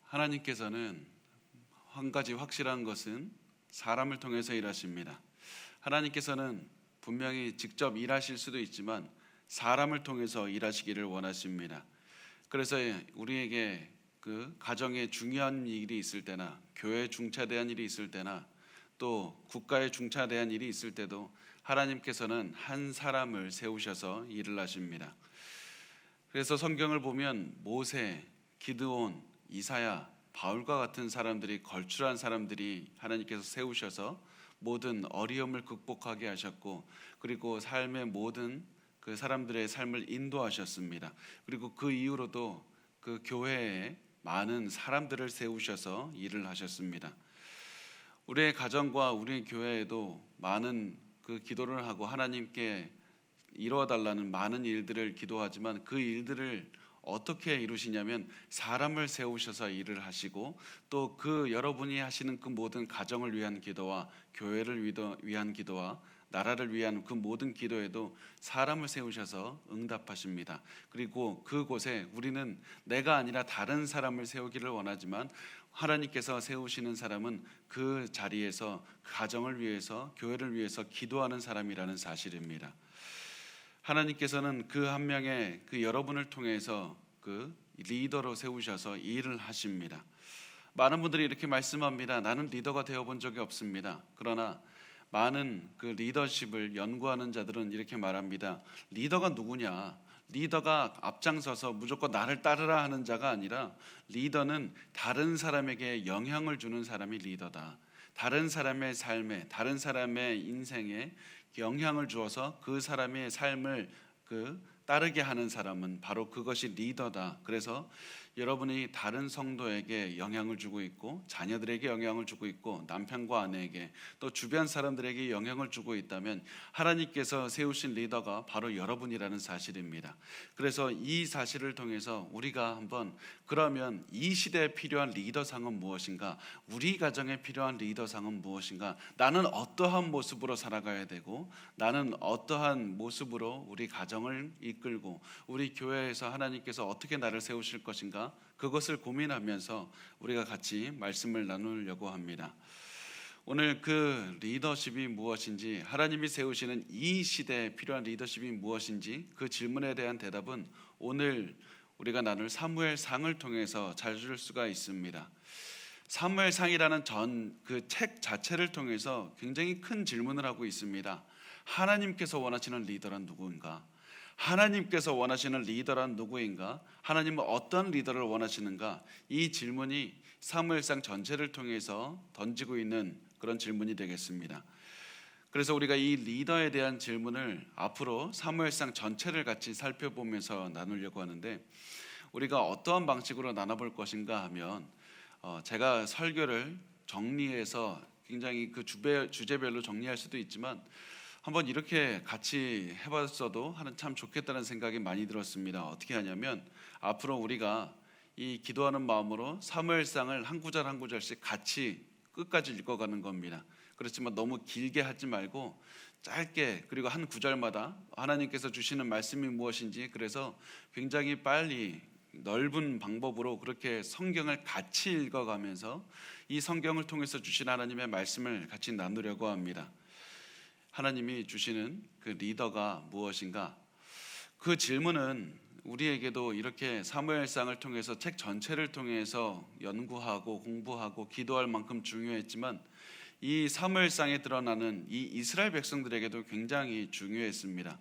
하나님께서는 한 가지 확실한 것은 사람을 통해서 일하십니다. 하나님께서는 분명히 직접 일하실 수도 있지만 사람을 통해서 일하시기를 원하십니다. 그래서 우리에게 그 가정에 중요한 일이 있을 때나 교회에 중차대한 일이 있을 때나 또 국가에 중차대한 일이 있을 때도 하나님께서는 한 사람을 세우셔서 일을 하십니다. 그래서 성경을 보면 모세, 기드온, 이사야, 바울과 같은 사람들이, 걸출한 사람들이 하나님께서 세우셔서 모든 어려움을 극복하게 하셨고, 그리고 삶의 모든 그 사람들의 삶을 인도하셨습니다. 그리고 그 이후로도 그 교회에 많은 사람들을 세우셔서 일을 하셨습니다. 우리의 가정과 우리의 교회에도 많은 그 기도를 하고 하나님께 이루어달라는 많은 일들을 기도하지만 그 일들을 어떻게 이루시냐면 사람을 세우셔서 일을 하시고, 또 그 여러분이 하시는 그 모든 가정을 위한 기도와 교회를 위한 기도와 나라를 위한 그 모든 기도에도 사람을 세우셔서 응답하십니다. 그리고 그곳에 우리는 내가 아니라 다른 사람을 세우기를 원하지만 하나님께서 세우시는 사람은 그 자리에서 가정을 위해서, 교회를 위해서 기도하는 사람이라는 사실입니다. 하나님께서는 그 한 명의 그 여러분을 통해서 그 리더로 세우셔서 일을 하십니다. 많은 분들이 이렇게 말씀합니다. 나는 리더가 되어본 적이 없습니다. 그러나 많은 그 리더십을 연구하는 자들은 이렇게 말합니다. 리더가 누구냐? 리더가 앞장서서 무조건 나를 따르라 하는 자가 아니라 리더는 다른 사람에게 영향을 주는 사람이 리더다. 다른 사람의 삶에, 다른 사람의 인생에 영향을 주어서 그 사람의 삶을 따르게 하는 사람은 바로 그것이 리더다. 그래서 여러분이 다른 성도에게 영향을 주고 있고, 자녀들에게 영향을 주고 있고, 남편과 아내에게, 또 주변 사람들에게 영향을 주고 있다면 하나님께서 세우신 리더가 바로 여러분이라는 사실입니다. 그래서 이 사실을 통해서 우리가 한번, 그러면 이 시대에 필요한 리더상은 무엇인가? 우리 가정에 필요한 리더상은 무엇인가? 나는 어떠한 모습으로 살아가야 되고, 나는 어떠한 모습으로 우리 가정을 이끌고 우리 교회에서 하나님께서 어떻게 나를 세우실 것인가? 그것을 고민하면서 우리가 같이 말씀을 나누려고 합니다. 오늘 그 리더십이 무엇인지, 하나님이 세우시는 이 시대에 필요한 리더십이 무엇인지, 그 질문에 대한 대답은 오늘 우리가 나눌 사무엘상을 통해서 찾을 수가 있습니다. 사무엘상이라는 그 책 자체를 통해서 굉장히 큰 질문을 하고 있습니다. 하나님께서 원하시는 리더란 누구인가? 하나님께서 원하시는 리더란 누구인가? 하나님은 어떤 리더를 원하시는가? 이 질문이 사무엘상 전체를 통해서 던지고 있는 그런 질문이 되겠습니다. 그래서 우리가 이 리더에 대한 질문을 앞으로 사무엘상 전체를 같이 살펴보면서 나누려고 하는데, 우리가 어떠한 방식으로 나눠볼 것인가 하면 제가 설교를 정리해서 굉장히 그 주제별로 정리할 수도 있지만 한번 이렇게 같이 해봤어도 참 좋겠다는 생각이 많이 들었습니다. 어떻게 하냐면 앞으로 우리가 이 기도하는 마음으로 사무엘상을 한 구절 한 구절씩 같이 끝까지 읽어가는 겁니다. 그렇지만 너무 길게 하지 말고 짧게, 그리고 한 구절마다 하나님께서 주시는 말씀이 무엇인지, 그래서 굉장히 빨리 넓은 방법으로 그렇게 성경을 같이 읽어가면서 이 성경을 통해서 주신 하나님의 말씀을 같이 나누려고 합니다. 하나님이 주시는 그 리더가 무엇인가? 그 질문은 우리에게도 이렇게 사무엘상을 통해서 책 전체를 통해서 연구하고 공부하고 기도할 만큼 중요했지만, 이 사무엘상에 드러나는 이 이스라엘 백성들에게도 굉장히 중요했습니다.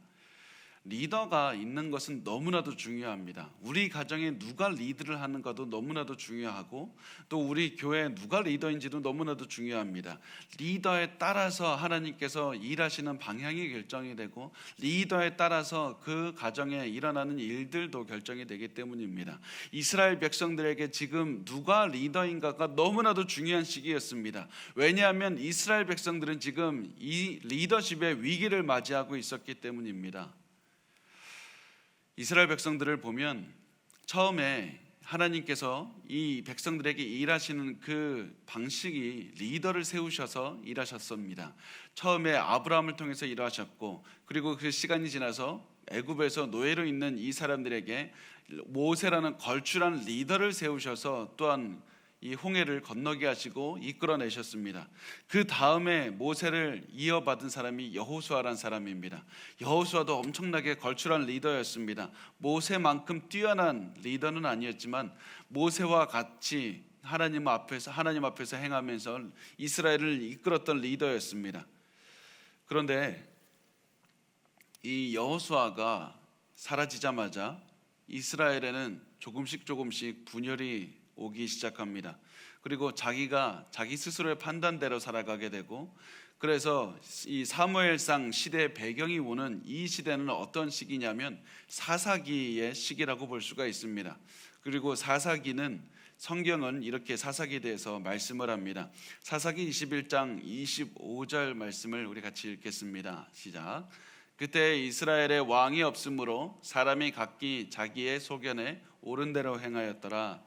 리더가 있는 것은 너무나도 중요합니다. 우리 가정에 누가 리드를 하는가도 너무나도 중요하고, 또 우리 교회에 누가 리더인지도 너무나도 중요합니다. 리더에 따라서 하나님께서 일하시는 방향이 결정이 되고, 리더에 따라서 그 가정에 일어나는 일들도 결정이 되기 때문입니다. 이스라엘 백성들에게 지금 누가 리더인가가 너무나도 중요한 시기였습니다. 왜냐하면 이스라엘 백성들은 지금 이 리더십의 위기를 맞이하고 있었기 때문입니다. 이스라엘 백성들을 보면 처음에 하나님께서 이 백성들에게 일하시는 그 방식이 리더를 세우셔서 일하셨습니다. 처음에 아브라함을 통해서 일하셨고, 그리고 그 시간이 지나서 애굽에서 노예로 있는 이 사람들에게 모세라는 걸출한 리더를 세우셔서 또한 이 홍해를 건너게 하시고 이끌어내셨습니다. 그 다음에 모세를 이어받은 사람이 여호수아라는 사람입니다. 여호수아도 엄청나게 걸출한 리더였습니다. 모세만큼 뛰어난 리더는 아니었지만 모세와 같이 하나님 앞에서 행하면서 이스라엘을 이끌었던 리더였습니다. 그런데 이 여호수아가 사라지자마자 이스라엘에는 조금씩 분열이 오기 시작합니다. 그리고 자기가 자기 스스로의 판단대로 살아가게 되고, 그래서 이 사무엘상 시대의 배경이 오는 이 시대는 어떤 시기냐면 사사기의 시기라고 볼 수가 있습니다. 그리고 사사기는 성경은 이렇게 사사기에 대해서 말씀을 합니다. 사사기 21장 25절 말씀을 우리 같이 읽겠습니다. 시작. 그때 이스라엘의 왕이 없으므로 사람이 각기 자기의 소견에 옳은 대로 행하였더라.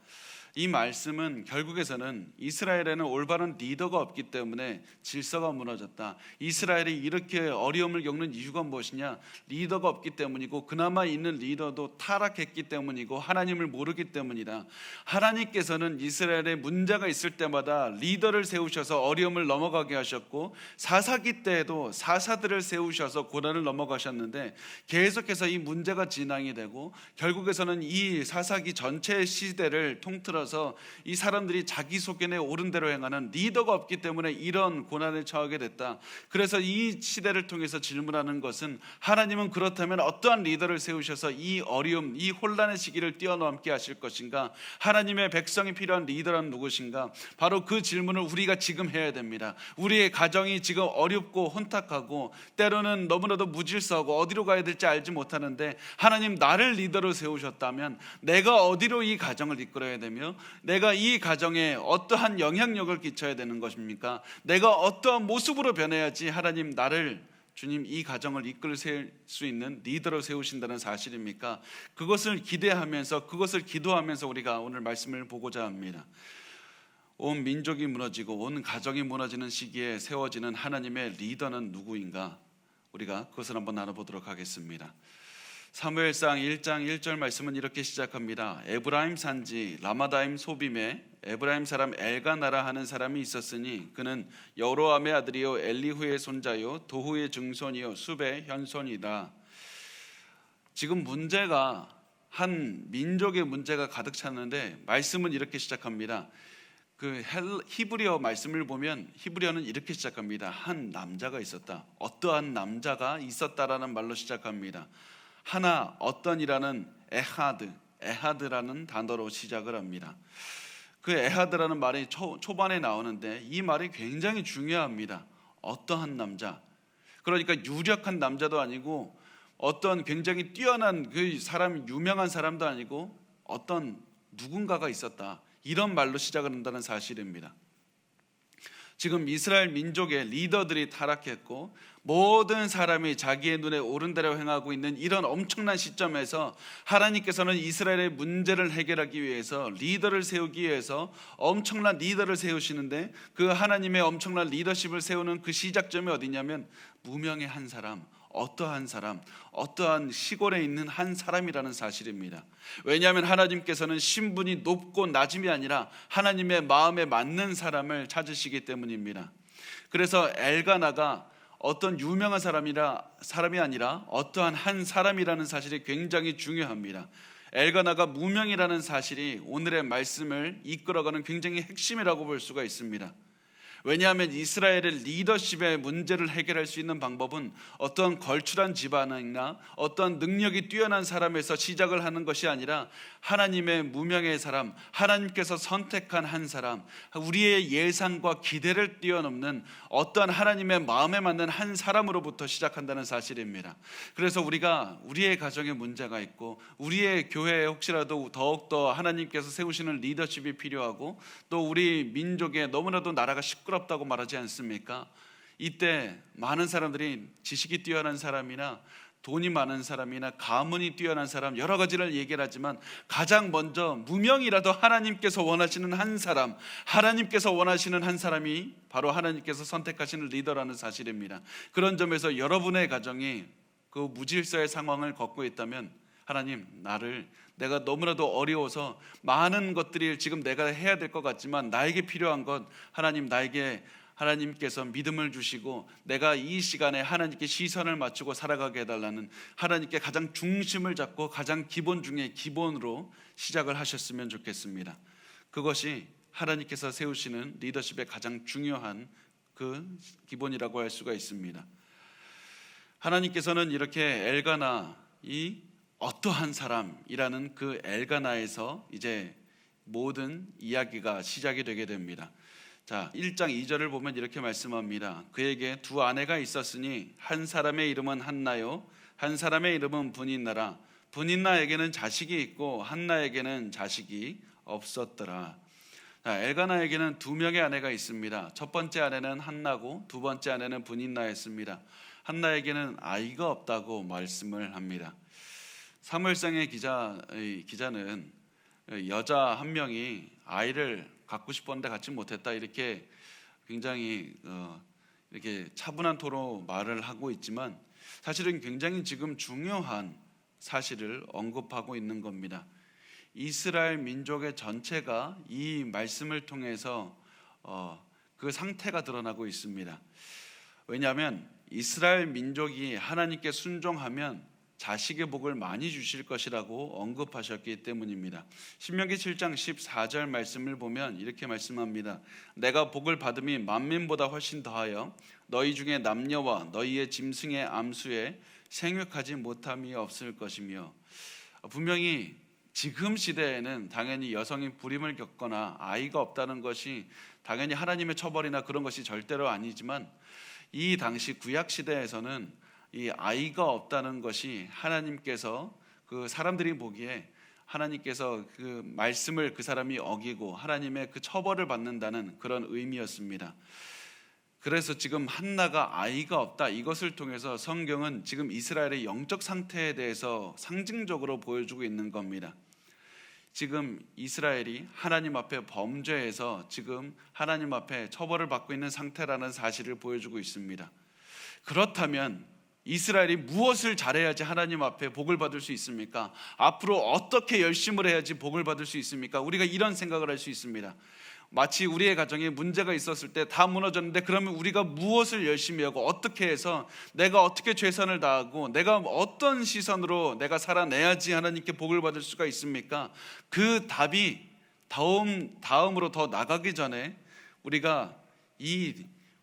이 말씀은 결국에서는 이스라엘에는 올바른 리더가 없기 때문에 질서가 무너졌다. 이스라엘이 이렇게 어려움을 겪는 이유가 무엇이냐? 리더가 없기 때문이고, 그나마 있는 리더도 타락했기 때문이고 하나님을 모르기 때문이다. 하나님께서는 이스라엘에 문제가 있을 때마다 리더를 세우셔서 어려움을 넘어가게 하셨고, 사사기 때에도 사사들을 세우셔서 고난을 넘어가셨는데, 계속해서 이 문제가 진행이 되고 결국에서는 이 사사기 전체 시대를 통틀어서 이 사람들이 자기 소견에 옳은 대로 행하는 리더가 없기 때문에 이런 고난에 처하게 됐다. 그래서 이 시대를 통해서 질문하는 것은, 하나님은 그렇다면 어떠한 리더를 세우셔서 이 어려움, 이 혼란의 시기를 뛰어넘게 하실 것인가? 하나님의 백성이 필요한 리더란 누구신가? 바로 그 질문을 우리가 지금 해야 됩니다. 우리의 가정이 지금 어렵고 혼탁하고 때로는 너무나도 무질서하고 어디로 가야 될지 알지 못하는데, 하나님 나를 리더로 세우셨다면 내가 어디로 이 가정을 이끌어야 되며 내가 이 가정에 어떠한 영향력을 끼쳐야 되는 것입니까? 내가 어떠한 모습으로 변해야지 하나님 나를, 주님 이 가정을 이끌 수 있는 리더로 세우신다는 사실입니까? 그것을 기대하면서, 그것을 기도하면서 우리가 오늘 말씀을 보고자 합니다. 온 민족이 무너지고 온 가정이 무너지는 시기에 세워지는 하나님의 리더는 누구인가? 우리가 그것을 한번 나눠보도록 하겠습니다. 사무엘상 1장 1절 말씀은 이렇게 시작합니다. 에브라임 산지 라마다임 소빔에 에브라임 사람 엘가나라 하는 사람이 있었으니 그는 여로암의 아들이요 엘리후의 손자요 도후의 증손이요 숲의 현손이다. 지금 문제가, 한 민족의 문제가 가득 찼는데 말씀은 이렇게 시작합니다. 그 히브리어 말씀을 보면 히브리어는 이렇게 시작합니다. 한 남자가 있었다. 어떠한 남자가 있었다라는 말로 시작합니다. 하나, 어떤이라는 에하드라는 단어로 시작을 합니다. 그 에하드라는 말이 초반에 나오는데 이 말이 굉장히 중요합니다. 어떠한 남자, 그러니까 유력한 남자도 아니고 어떤 굉장히 뛰어난 그 사람, 유명한 사람도 아니고 어떤 누군가가 있었다, 이런 말로 시작을 한다는 사실입니다. 지금 이스라엘 민족의 리더들이 타락했고 모든 사람이 자기의 눈에 옳은 대로 행하고 있는 이런 엄청난 시점에서 하나님께서는 이스라엘의 문제를 해결하기 위해서 리더를 세우기 위해서 엄청난 리더를 세우시는데, 그 하나님의 엄청난 리더십을 세우는 그 시작점이 어디냐면 무명의 한 사람, 어떠한 사람, 어떠한 시골에 있는 한 사람이라는 사실입니다. 왜냐하면 하나님께서는 신분이 높고 낮음이 아니라 하나님의 마음에 맞는 사람을 찾으시기 때문입니다. 그래서 엘가나가 어떤 유명한 사람이 아니라 어떠한 한 사람이라는 사실이 굉장히 중요합니다. 엘가나가 무명이라는 사실이 오늘의 말씀을 이끌어가는 굉장히 핵심이라고 볼 수가 있습니다. 왜냐하면 이스라엘의 리더십의 문제를 해결할 수 있는 방법은 어떤 걸출한 집안이나 어떤 능력이 뛰어난 사람에서 시작을 하는 것이 아니라 하나님의 무명의 사람, 하나님께서 선택한 한 사람, 우리의 예상과 기대를 뛰어넘는 어떠한 하나님의 마음에 맞는 한 사람으로부터 시작한다는 사실입니다. 그래서 우리가 우리의 가정에 문제가 있고 우리의 교회에 혹시라도 더욱더 하나님께서 세우시는 리더십이 필요하고 또 우리 민족에 너무나도 나라가 시끄럽다고 말하지 않습니까? 이때 많은 사람들이 지식이 뛰어난 사람이나 돈이 많은 사람이나 가문이 뛰어난 사람, 여러 가지를 얘기를 하지만 가장 먼저 무명이라도 하나님께서 원하시는 한 사람, 하나님께서 원하시는 한 사람이 바로 하나님께서 선택하시는 리더라는 사실입니다. 그런 점에서 여러분의 가정이 그 무질서의 상황을 겪고 있다면 하나님, 내가 너무나도 어려워서 많은 것들이 지금 내가 해야 될 것 같지만 나에게 필요한 것, 나에게 하나님께서 믿음을 주시고 내가 이 시간에 하나님께 시선을 맞추고 살아가게 해달라는, 하나님께 가장 중심을 잡고 가장 기본 중에 기본으로 시작을 하셨으면 좋겠습니다. 그것이 하나님께서 세우시는 리더십의 가장 중요한 그 기본이라고 할 수가 있습니다. 하나님께서는 이렇게 엘가나, 이 어떠한 사람이라는 그 엘가나에서 이제 모든 이야기가 시작이 되게 됩니다. 자, 1장 2절을 보면 이렇게 말씀합니다. 그에게 두 아내가 있었으니 한 사람의 이름은 한나요, 한 사람의 이름은 분인나라. 분인나에게는 자식이 있고 한나에게는 자식이 없었더라. 자, 엘가나에게는 두 명의 아내가 있습니다. 첫 번째 아내는 한나고 두 번째 아내는 분인나였습니다. 한나에게는 아이가 없다고 말씀을 합니다. 사무엘상의 기자는 여자 한 명이 아이를 갖고 싶었는데 갖지 못했다, 이렇게 굉장히 이렇게 차분한 토로 말을 하고 있지만 사실은 굉장히 지금 중요한 사실을 언급하고 있는 겁니다. 이스라엘 민족의 전체가 이 말씀을 통해서 그 상태가 드러나고 있습니다. 왜냐하면 이스라엘 민족이 하나님께 순종하면 자식의 복을 많이 주실 것이라고 언급하셨기 때문입니다. 신명기 7장 14절 말씀을 보면 이렇게 말씀합니다. 내가 복을 받음이 만민보다 훨씬 더하여 너희 중에 남녀와 너희의 짐승의 암수에 생육하지 못함이 없을 것이며, 분명히 지금 시대에는 당연히 여성이 불임을 겪거나 아이가 없다는 것이 당연히 하나님의 처벌이나 그런 것이 절대로 아니지만, 이 당시 구약 시대에서는 이 아이가 없다는 것이 하나님께서 그 사람들이 보기에 하나님께서 그 말씀을 그 사람이 어기고 하나님의 그 처벌을 받는다는 그런 의미였습니다. 그래서 지금 한나가 아이가 없다, 이것을 통해서 성경은 지금 이스라엘의 영적 상태에 대해서 상징적으로 보여주고 있는 겁니다. 지금 이스라엘이 하나님 앞에 범죄해서 지금 하나님 앞에 처벌을 받고 있는 상태라는 사실을 보여주고 있습니다. 그렇다면 이스라엘이 무엇을 잘해야지 하나님 앞에 복을 받을 수 있습니까? 앞으로 어떻게 열심을 해야지 복을 받을 수 있습니까? 우리가 이런 생각을 할 수 있습니다. 마치 우리의 가정에 문제가 있었을 때 다 무너졌는데, 그러면 우리가 무엇을 열심히 하고 어떻게 해서 내가 어떻게 최선을 다하고 내가 어떤 시선으로 내가 살아내야지 하나님께 복을 받을 수가 있습니까? 그 답이 다음으로 더 나가기 전에 우리가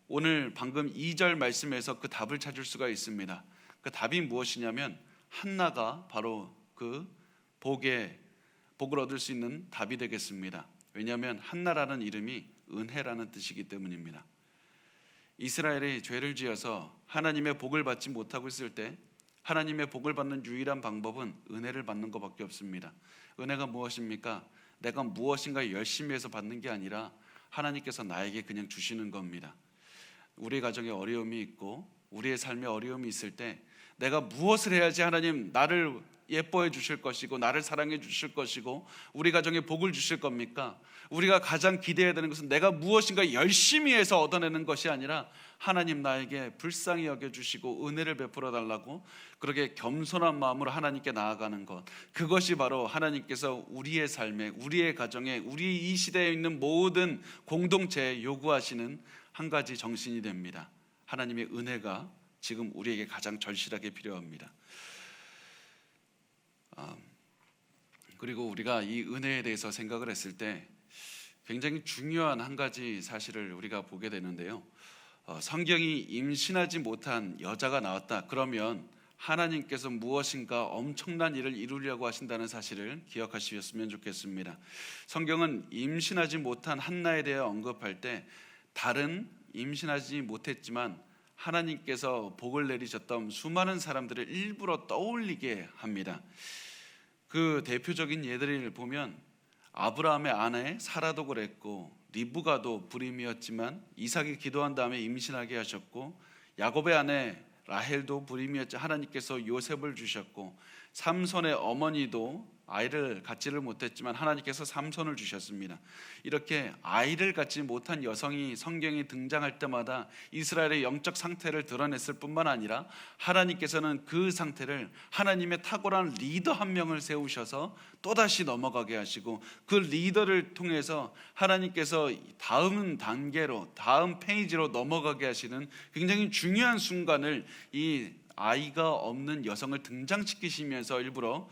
오늘 방금 2절 말씀에서 그 답을 찾을 수가 있습니다. 그 답이 무엇이냐면 한나가 바로 그 복을 얻을 수 있는 답이 되겠습니다. 왜냐하면 한나라는 이름이 은혜라는 뜻이기 때문입니다. 이스라엘이 죄를 지어서 하나님의 복을 받지 못하고 있을 때 하나님의 복을 받는 유일한 방법은 은혜를 받는 것밖에 없습니다. 은혜가 무엇입니까? 내가 무엇인가 열심히 해서 받는 게 아니라 하나님께서 나에게 그냥 주시는 겁니다. 우리 가정에 어려움이 있고 우리의 삶에 어려움이 있을 때 내가 무엇을 해야지 하나님 나를 예뻐해 주실 것이고 나를 사랑해 주실 것이고 우리 가정에 복을 주실 겁니까? 우리가 가장 기대해야 되는 것은 내가 무엇인가 열심히 해서 얻어내는 것이 아니라 하나님 나에게 불쌍히 여겨주시고 은혜를 베풀어 달라고 그렇게 겸손한 마음으로 하나님께 나아가는 것, 그것이 바로 하나님께서 우리의 삶에, 우리의 가정에, 우리 이 시대에 있는 모든 공동체에 요구하시는 한 가지 정신이 됩니다. 하나님의 은혜가 지금 우리에게 가장 절실하게 필요합니다. 그리고 우리가 이 은혜에 대해서 생각을 했을 때 굉장히 중요한 한 가지 사실을 우리가 보게 되는데요. 성경이 임신하지 못한 여자가 나왔다, 그러면 하나님께서 무엇인가 엄청난 일을 이루려고 하신다는 사실을 기억하셨으면 좋겠습니다. 성경은 임신하지 못한 한나에 대해 언급할 때 다른 임신하지 못했지만 하나님께서 복을 내리셨던 수많은 사람들을 일부러 떠올리게 합니다. 그 대표적인 예들을 보면 아브라함의 아내 사라도 그랬고, 리브가도 불임이었지만 이삭이 기도한 다음에 임신하게 하셨고, 야곱의 아내 라헬도 불임이었죠. 하나님께서 요셉을 주셨고 삼손의 어머니도 아이를 갖지를 못했지만 하나님께서 삼손을 주셨습니다. 이렇게 아이를 갖지 못한 여성이 성경에 등장할 때마다 이스라엘의 영적 상태를 드러냈을 뿐만 아니라 하나님께서는 그 상태를 하나님의 탁월한 리더 한 명을 세우셔서 또다시 넘어가게 하시고 그 리더를 통해서 하나님께서 다음 단계로 다음 페이지로 넘어가게 하시는 굉장히 중요한 순간을 이 아이가 없는 여성을 등장시키시면서 일부러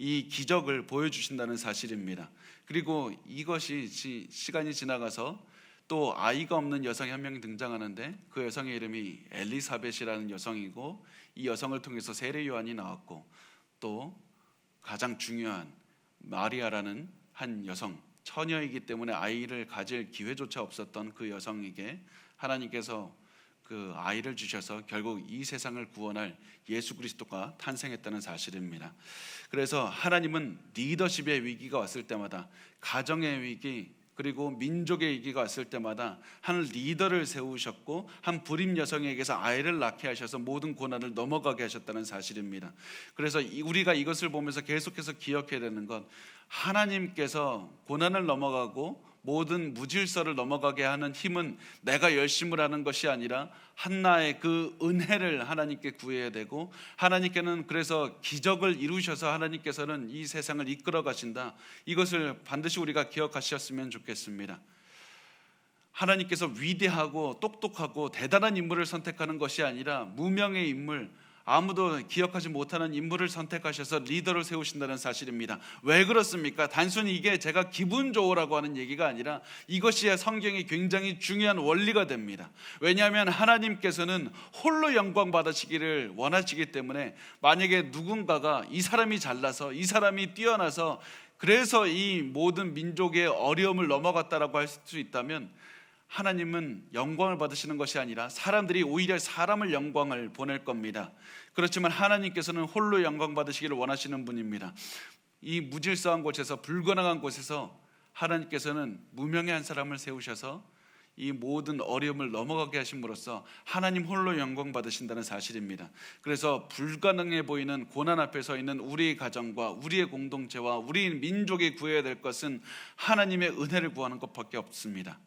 이 기적을 보여주신다는 사실입니다. 그리고 이것이 시간이 지나가서 또 아이가 없는 여성이 한 명이 등장하는데 그 여성의 이름이 엘리사벳이라는 여성이고 이 여성을 통해서 세례 요한이 나왔고 또 가장 중요한 마리아라는 한 여성, 처녀이기 때문에 아이를 가질 기회조차 없었던 그 여성에게 하나님께서 그 아이를 주셔서 결국 이 세상을 구원할 예수 그리스도가 탄생했다는 사실입니다. 그래서 하나님은 리더십의 위기가 왔을 때마다, 가정의 위기 그리고 민족의 위기가 왔을 때마다 한 리더를 세우셨고 한 불임 여성에게서 아이를 낳게 하셔서 모든 고난을 넘어가게 하셨다는 사실입니다. 그래서 우리가 이것을 보면서 계속해서 기억해야 되는 건, 하나님께서 고난을 넘어가고 모든 무질서를 넘어가게 하는 힘은 내가 열심을 하는 것이 아니라 한나의 그 은혜를 하나님께 구해야 되고, 하나님께는 그래서 기적을 이루셔서 하나님께서는 이 세상을 이끌어 가신다. 이것을 반드시 우리가 기억하셨으면 좋겠습니다. 하나님께서 위대하고 똑똑하고 대단한 인물을 선택하는 것이 아니라 무명의 인물, 아무도 기억하지 못하는 인물을 선택하셔서 리더를 세우신다는 사실입니다. 왜 그렇습니까? 단순히 이게 제가 기분 좋으라고 하는 얘기가 아니라 이것이 성경이 굉장히 중요한 원리가 됩니다. 왜냐하면 하나님께서는 홀로 영광 받으시기를 원하시기 때문에, 만약에 누군가가 이 사람이 잘나서 이 사람이 뛰어나서 그래서 이 모든 민족의 어려움을 넘어갔다라고 할 수 있다면, 하나님은 영광을 받으시는 것이 아니라 사람들이 오히려 사람을 영광을 보낼 겁니다. 그렇지만 하나님께서는 홀로 영광 받으시기를 원하시는 분입니다. 이 무질서한 곳에서, 불가능한 곳에서 하나님께서는 무명의 한 사람을 세우셔서 이 모든 어려움을 넘어가게 하심으로써 하나님 홀로 영광 받으신다는 사실입니다. 그래서 불가능해 보이는 고난 앞에 서 있는 우리의 가정과 우리의 공동체와 우리 민족이 구해야 될 것은 하나님의 은혜를 구하는 것밖에 없습니다.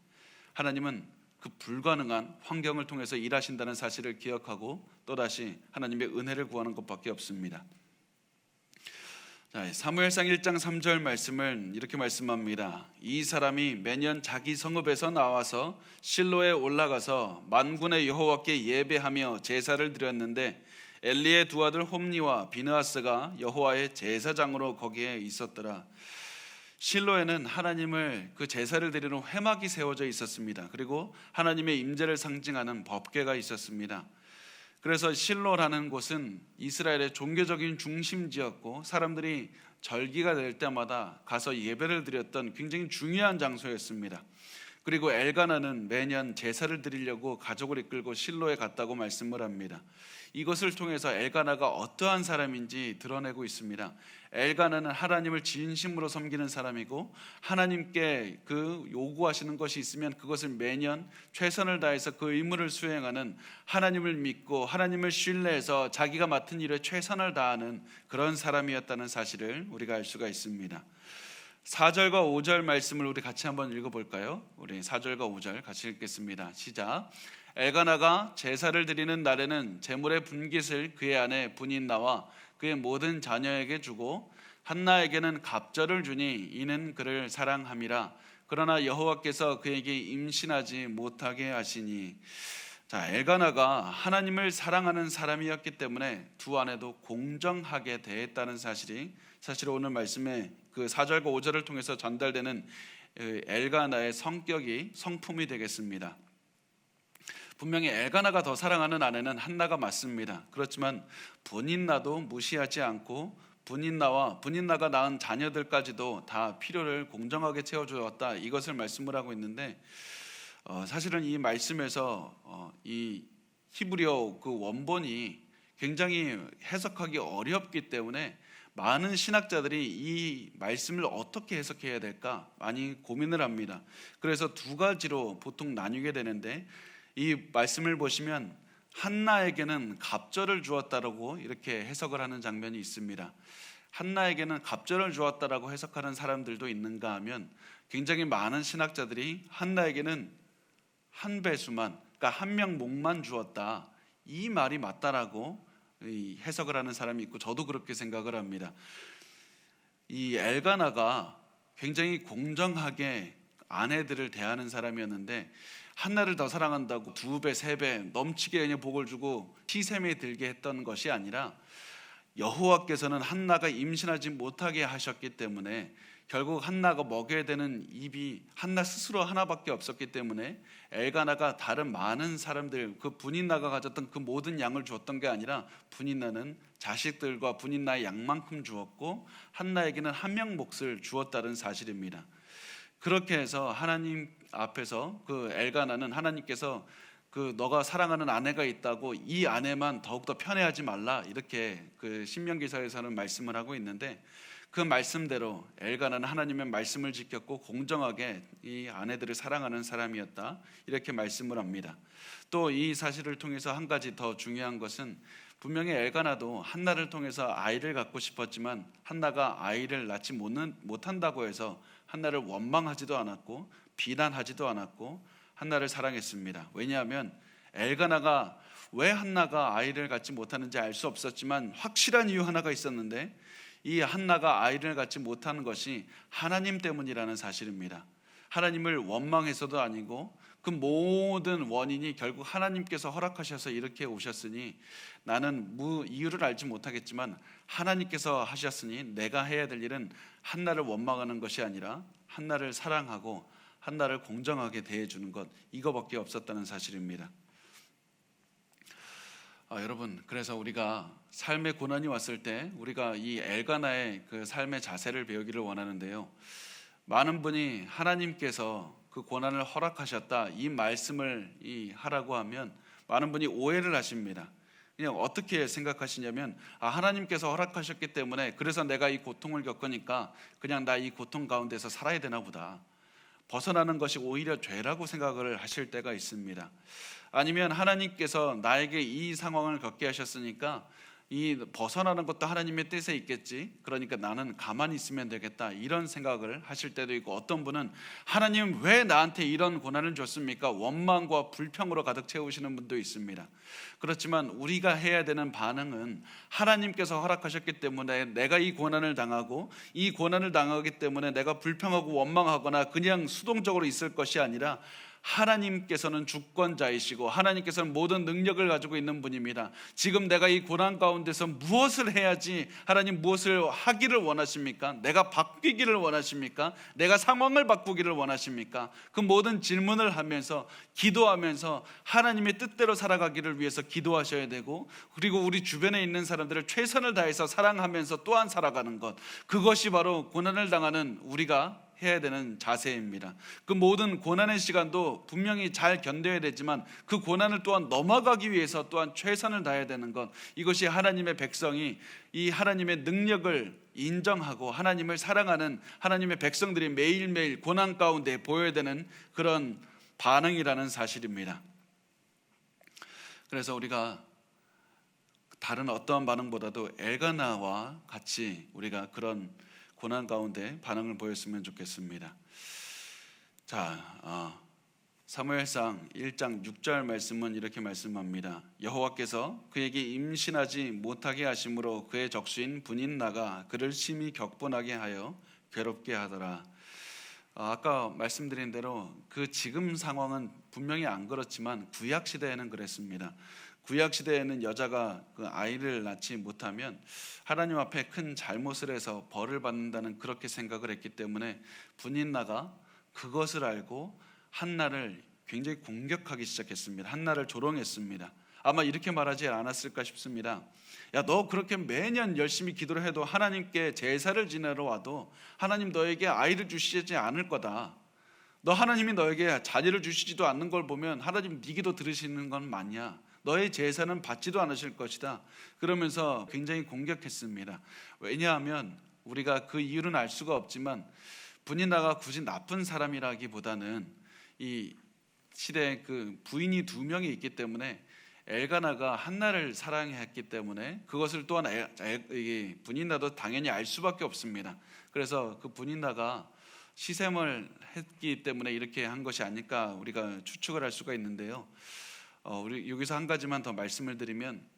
하나님은 그 불가능한 환경을 통해서 일하신다는 사실을 기억하고 또다시 하나님의 은혜를 구하는 것밖에 없습니다. 사무엘상 1장 3절 말씀을 이렇게 말씀합니다. 이 사람이 매년 자기 성읍에서 나와서 실로에 올라가서 만군의 여호와께 예배하며 제사를 드렸는데 엘리의 두 아들 홈니와 비느하스가 여호와의 제사장으로 거기에 있었더라. 실로에는 하나님을 그 제사를 드리는 회막이 세워져 있었습니다. 그리고 하나님의 임재를 상징하는 법궤가 있었습니다. 그래서 실로라는 곳은 이스라엘의 종교적인 중심지였고 사람들이 절기가 될 때마다 가서 예배를 드렸던 굉장히 중요한 장소였습니다. 그리고 엘가나는 매년 제사를 드리려고 가족을 이끌고 실로에 갔다고 말씀을 합니다. 이것을 통해서 엘가나가 어떠한 사람인지 드러내고 있습니다. 엘가나는 하나님을 진심으로 섬기는 사람이고, 하나님께 그 요구하시는 것이 있으면 그것을 매년 최선을 다해서 그 의무를 수행하는, 하나님을 믿고 하나님을 신뢰해서 자기가 맡은 일에 최선을 다하는 그런 사람이었다는 사실을 우리가 알 수가 있습니다. 4절과 5절 말씀을 우리 같이 한번 읽어볼까요? 우리 4절과 5절 같이 읽겠습니다. 시작. 엘가나가 제사를 드리는 날에는 제물의 분깃을 그의 아내 분인나와 그의 모든 자녀에게 주고 한나에게는 갑절을 주니 이는 그를 사랑함이라. 그러나 여호와께서 그에게 임신하지 못하게 하시니. 엘가나가 하나님을 사랑하는 사람이었기 때문에 두 아내도 공정하게 대했다는 사실이 사실 오늘 말씀에 그 4절과 5절을 통해서 전달되는 엘가나의 성격이, 성품이 되겠습니다. 분명히 엘가나가 더 사랑하는 아내는 한나가 맞습니다. 그렇지만 분인나도 무시하지 않고 분인나가 낳은 자녀들까지도 다 필요를 공정하게 채워주었다, 이것을 말씀을 하고 있는데, 사실은 이 말씀에서 이 히브리어 그 원본이 굉장히 해석하기 어렵기 때문에 많은 신학자들이 이 말씀을 어떻게 해석해야 될까 많이 고민을 합니다. 그래서 두 가지로 보통 나뉘게 되는데, 이 말씀을 보시면 한나에게는 갑절을 주었다라고 이렇게 해석을 하는 장면이 있습니다. 한나에게는 갑절을 주었다라고 해석하는 사람들도 있는가 하면 굉장히 많은 신학자들이 한나에게는 한 배수만, 그러니까 한 명 목만 주었다, 이 말이 맞다라고 해석을 하는 사람이 있고, 저도 그렇게 생각을 합니다. 이 엘가나가 굉장히 공정하게 아내들을 대하는 사람이었는데, 한나를 더 사랑한다고 2배, 3배 넘치게 그냥 복을 주고 시샘에 들게 했던 것이 아니라, 여호와께서는 한나가 임신하지 못하게 하셨기 때문에 결국 한나가 먹여야 되는 입이 한나 스스로 하나밖에 없었기 때문에 엘가나가 다른 많은 사람들, 그 분인나가 가졌던 그 모든 양을 주었던 게 아니라 분인나는 자식들과 분인나의 양만큼 주었고 한나에게는 한 명 몫을 주었다는 사실입니다. 그렇게 해서 하나님 앞에서 그 엘가나는 하나님께서 그 너가 사랑하는 아내가 있다고 이 아내만 더욱더 편애하지 말라, 이렇게 그 신명기서에서는 말씀을 하고 있는데, 그 말씀대로 엘가나는 하나님의 말씀을 지켰고 공정하게 이 아내들을 사랑하는 사람이었다, 이렇게 말씀을 합니다. 또 이 사실을 통해서 한 가지 더 중요한 것은, 분명히 엘가나도 한나를 통해서 아이를 갖고 싶었지만 한나가 아이를 낳지 못한다고 해서 한나를 원망하지도 않았고 비난하지도 않았고 한나를 사랑했습니다. 왜냐하면 엘가나가 왜 한나가 아이를 갖지 못하는지 알 수 없었지만 확실한 이유 하나가 있었는데, 이 한나가 아이를 갖지 못하는 것이 하나님 때문이라는 사실입니다. 하나님을 원망해서도 아니고 그 모든 원인이 결국 하나님께서 허락하셔서 이렇게 오셨으니, 나는 이유를 알지 못하겠지만 하나님께서 하셨으니 내가 해야 될 일은 한나를 원망하는 것이 아니라 한나를 사랑하고 한나를 공정하게 대해주는 것, 이거밖에 없었다는 사실입니다. 여러분, 그래서 우리가 삶의 고난이 왔을 때 우리가 이 엘가나의 그 삶의 자세를 배우기를 원하는데요, 많은 분이 하나님께서 그 고난을 허락하셨다, 이 말씀을 하라고 하면 많은 분이 오해를 하십니다. 그냥 어떻게 생각하시냐면, 하나님께서 허락하셨기 때문에 그래서 내가 이 고통을 겪으니까 그냥 나 이 고통 가운데서 살아야 되나 보다, 벗어나는 것이 오히려 죄라고 생각을 하실 때가 있습니다. 아니면 하나님께서 나에게 이 상황을 겪게 하셨으니까 이 벗어나는 것도 하나님의 뜻에 있겠지, 그러니까 나는 가만히 있으면 되겠다, 이런 생각을 하실 때도 있고, 어떤 분은 하나님 왜 나한테 이런 고난을 줬습니까? 원망과 불평으로 가득 채우시는 분도 있습니다. 그렇지만 우리가 해야 되는 반응은, 하나님께서 허락하셨기 때문에 내가 이 고난을 당하고 이 고난을 당하기 때문에 내가 불평하고 원망하거나 그냥 수동적으로 있을 것이 아니라, 하나님께서는 주권자이시고 하나님께서는 모든 능력을 가지고 있는 분입니다. 지금 내가 이 고난 가운데서 무엇을 해야지, 하나님 무엇을 하기를 원하십니까? 내가 바뀌기를 원하십니까? 내가 상황을 바꾸기를 원하십니까? 그 모든 질문을 하면서 기도하면서 하나님의 뜻대로 살아가기를 위해서 기도하셔야 되고, 그리고 우리 주변에 있는 사람들을 최선을 다해서 사랑하면서 또한 살아가는 것, 그것이 바로 고난을 당하는 우리가 해야 되는 자세입니다. 그 모든 고난의 시간도 분명히 잘 견뎌야 되지만 그 고난을 또한 넘어가기 위해서 또한 최선을 다해야 되는 것, 이것이 하나님의 백성이 이 하나님의 능력을 인정하고 하나님을 사랑하는 하나님의 백성들이 매일매일 고난 가운데 보여야 되는 그런 반응이라는 사실입니다. 그래서 우리가 다른 어떠한 반응보다도 엘가나와 같이 우리가 그런 고난 가운데 반응을 보였으면 좋겠습니다. 자, 사무엘상 1장 6절 말씀은 이렇게 말씀합니다. 여호와께서 그에게 임신하지 못하게 하심으로 그의 적수인 분인나가 그를 심히 격분하게 하여 괴롭게 하더라. 아까 말씀드린 대로 그 지금 상황은 분명히 안 그렇지만 구약 시대에는 그랬습니다. 구약 시대에는 여자가 그 아이를 낳지 못하면 하나님 앞에 큰 잘못을 해서 벌을 받는다는 그렇게 생각을 했기 때문에 분인나가 그것을 알고 한나를 굉장히 공격하기 시작했습니다. 한나를 조롱했습니다. 아마 이렇게 말하지 않았을까 싶습니다. 야, 너 그렇게 매년 열심히 기도를 해도 하나님께 제사를 지내러 와도 하나님 너에게 아이를 주시지 않을 거다. 너 하나님이 너에게 자녀를 주시지도 않는 걸 보면 하나님 네 기도 들으시는 건 맞냐? 너의 제사는 받지도 않으실 것이다. 그러면서 굉장히 공격했습니다. 왜냐하면 우리가 그 이유는 알 수가 없지만 분인나가 굳이 나쁜 사람이라기보다는 이 시대에 그 부인이 2명이 있기 때문에 엘가나가 한나를 사랑했기 때문에 그것을 또한 이 분인나도 당연히 알 수밖에 없습니다. 그래서 그 분인나가 시샘을 했기 때문에 이렇게 한 것이 아닐까 우리가 추측을 할 수가 있는데요. 우리 여기서 한 가지만 더 말씀을 드리면,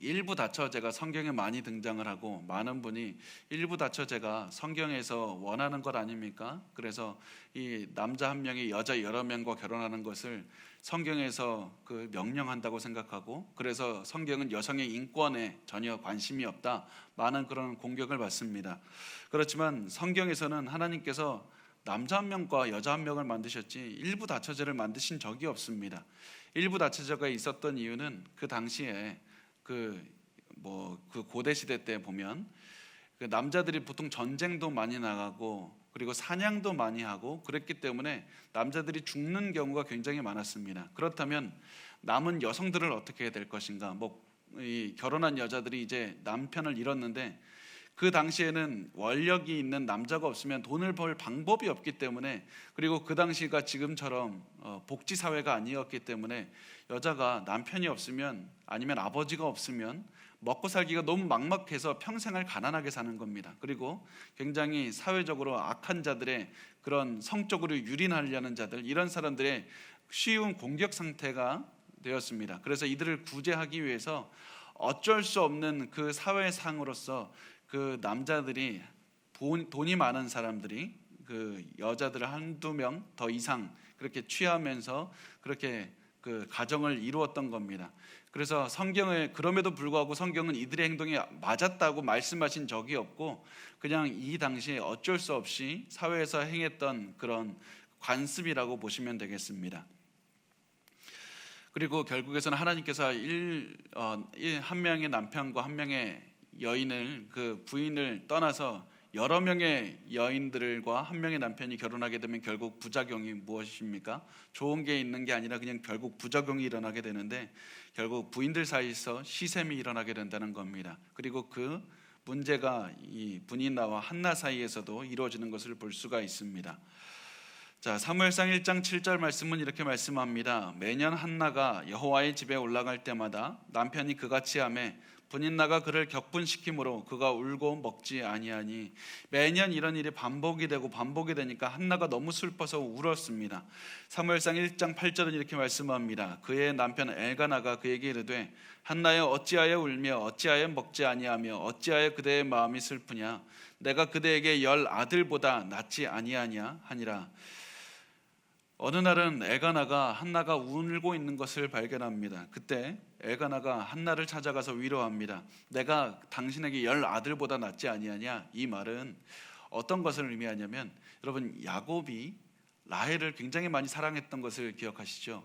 일부 다처제가 성경에 많이 등장을 하고 많은 분이 일부 다처제가 성경에서 원하는 것 아닙니까? 그래서 이 남자 한 명이 여자 여러 명과 결혼하는 것을 성경에서 그 명령한다고 생각하고, 그래서 성경은 여성의 인권에 전혀 관심이 없다, 많은 그런 공격을 받습니다. 그렇지만 성경에서는 하나님께서 남자 한 명과 여자 한 명을 만드셨지 일부 다처제를 만드신 적이 없습니다. 일부 다처제가 있었던 이유는 그 당시에 그 고대 시대 때 보면 그 남자들이 보통 전쟁도 많이 나가고 그리고 사냥도 많이 하고 그랬기 때문에 남자들이 죽는 경우가 굉장히 많았습니다. 그렇다면 남은 여성들을 어떻게 해야 될 것인가? 이 결혼한 여자들이 이제 남편을 잃었는데 그 당시에는 원력이 있는 남자가 없으면 돈을 벌 방법이 없기 때문에, 그리고 그 당시가 지금처럼 복지 사회가 아니었기 때문에 여자가 남편이 없으면 아니면 아버지가 없으면 먹고 살기가 너무 막막해서 평생을 가난하게 사는 겁니다. 그리고 굉장히 사회적으로 악한 자들의 그런 성적으로 유린하려는 자들, 이런 사람들의 쉬운 공격 상태가 되었습니다. 그래서 이들을 구제하기 위해서 어쩔 수 없는 그 사회상으로서 그 남자들이 돈이 많은 사람들이 그 여자들을 한두 명 더 이상 그렇게 취하면서 그렇게 그 가정을 이루었던 겁니다. 그래서 그럼에도 불구하고 성경은 이들의 행동이 맞았다고 말씀하신 적이 없고, 그냥 이 당시에 어쩔 수 없이 사회에서 행했던 그런 관습이라고 보시면 되겠습니다. 그리고 결국에서는 하나님께서 한 명의 남편과 한 명의 여인을, 그 부인을 떠나서 여러 명의 여인들과 한 명의 남편이 결혼하게 되면 결국 부작용이 무엇입니까? 좋은 게 있는 게 아니라 그냥 결국 부작용이 일어나게 되는데, 결국 부인들 사이에서 시샘이 일어나게 된다는 겁니다. 그리고 그 문제가 이 분인나와 한나 사이에서도 이루어지는 것을 볼 수가 있습니다. 자, 사무엘상 1장 7절 말씀은 이렇게 말씀합니다. 매년 한나가 여호와의 집에 올라갈 때마다 남편이 그같이 하매 분인나가 그를 격분시키므로 그가 울고 먹지 아니하니. 매년 이런 일이 반복이 되니까 한나가 너무 슬퍼서 울었습니다. 사무엘상 1장 8절은 이렇게 말씀합니다. 그의 남편 엘가나가 그에게 이르되 한나여 어찌하여 울며 어찌하여 먹지 아니하며 어찌하여 그대의 마음이 슬프냐? 내가 그대에게 10 아들보다 낫지 아니하냐 하니라. 어느 날은 엘가나가 한나가 울고 있는 것을 발견합니다. 그때 엘가나가 한나를 찾아가서 위로합니다. 내가 당신에게 10 아들보다 낫지 아니하냐? 이 말은 어떤 것을 의미하냐면, 여러분 야곱이 라헬을 굉장히 많이 사랑했던 것을 기억하시죠?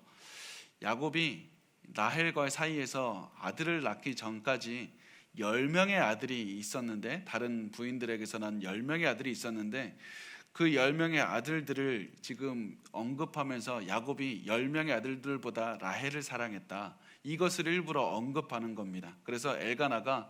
야곱이 라헬과의 사이에서 아들을 낳기 전까지 10명의 아들이 있었는데, 다른 부인들에게서는 10명의 아들이 있었는데, 그 10명의 아들들을 지금 언급하면서 야곱이 10명의 아들들보다 라헬을 사랑했다, 이것을 일부러 언급하는 겁니다. 그래서 엘가나가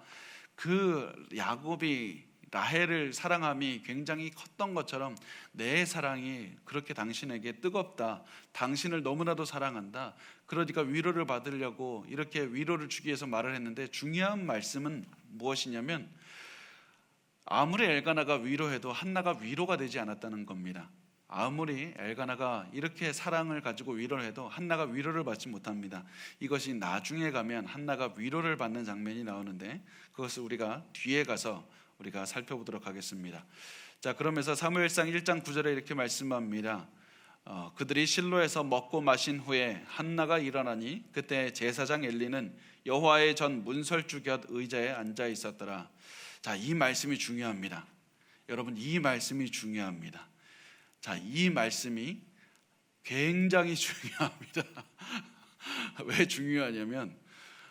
그 야곱이 라헬을 사랑함이 굉장히 컸던 것처럼 내 사랑이 그렇게 당신에게 뜨겁다, 당신을 너무나도 사랑한다, 그러니까 위로를 받으려고 이렇게 위로를 주기 위해서 말을 했는데, 중요한 말씀은 무엇이냐면 아무리 엘가나가 위로해도 한나가 위로가 되지 않았다는 겁니다. 아무리 엘가나가 이렇게 사랑을 가지고 위로를 해도 한나가 위로를 받지 못합니다. 이것이 나중에 가면 한나가 위로를 받는 장면이 나오는데, 그것을 우리가 뒤에 가서 우리가 살펴보도록 하겠습니다. 자, 그러면서 사무엘상 1장 9절에 이렇게 말씀합니다. 그들이 실로에서 먹고 마신 후에 한나가 일어나니 그때 제사장 엘리는 여호와의 전 문설주 곁 의자에 앉아 있었더라. 자, 이 말씀이 중요합니다. 여러분, 이 말씀이 중요합니다. 자, 이 말씀이 굉장히 중요합니다. 왜 중요하냐면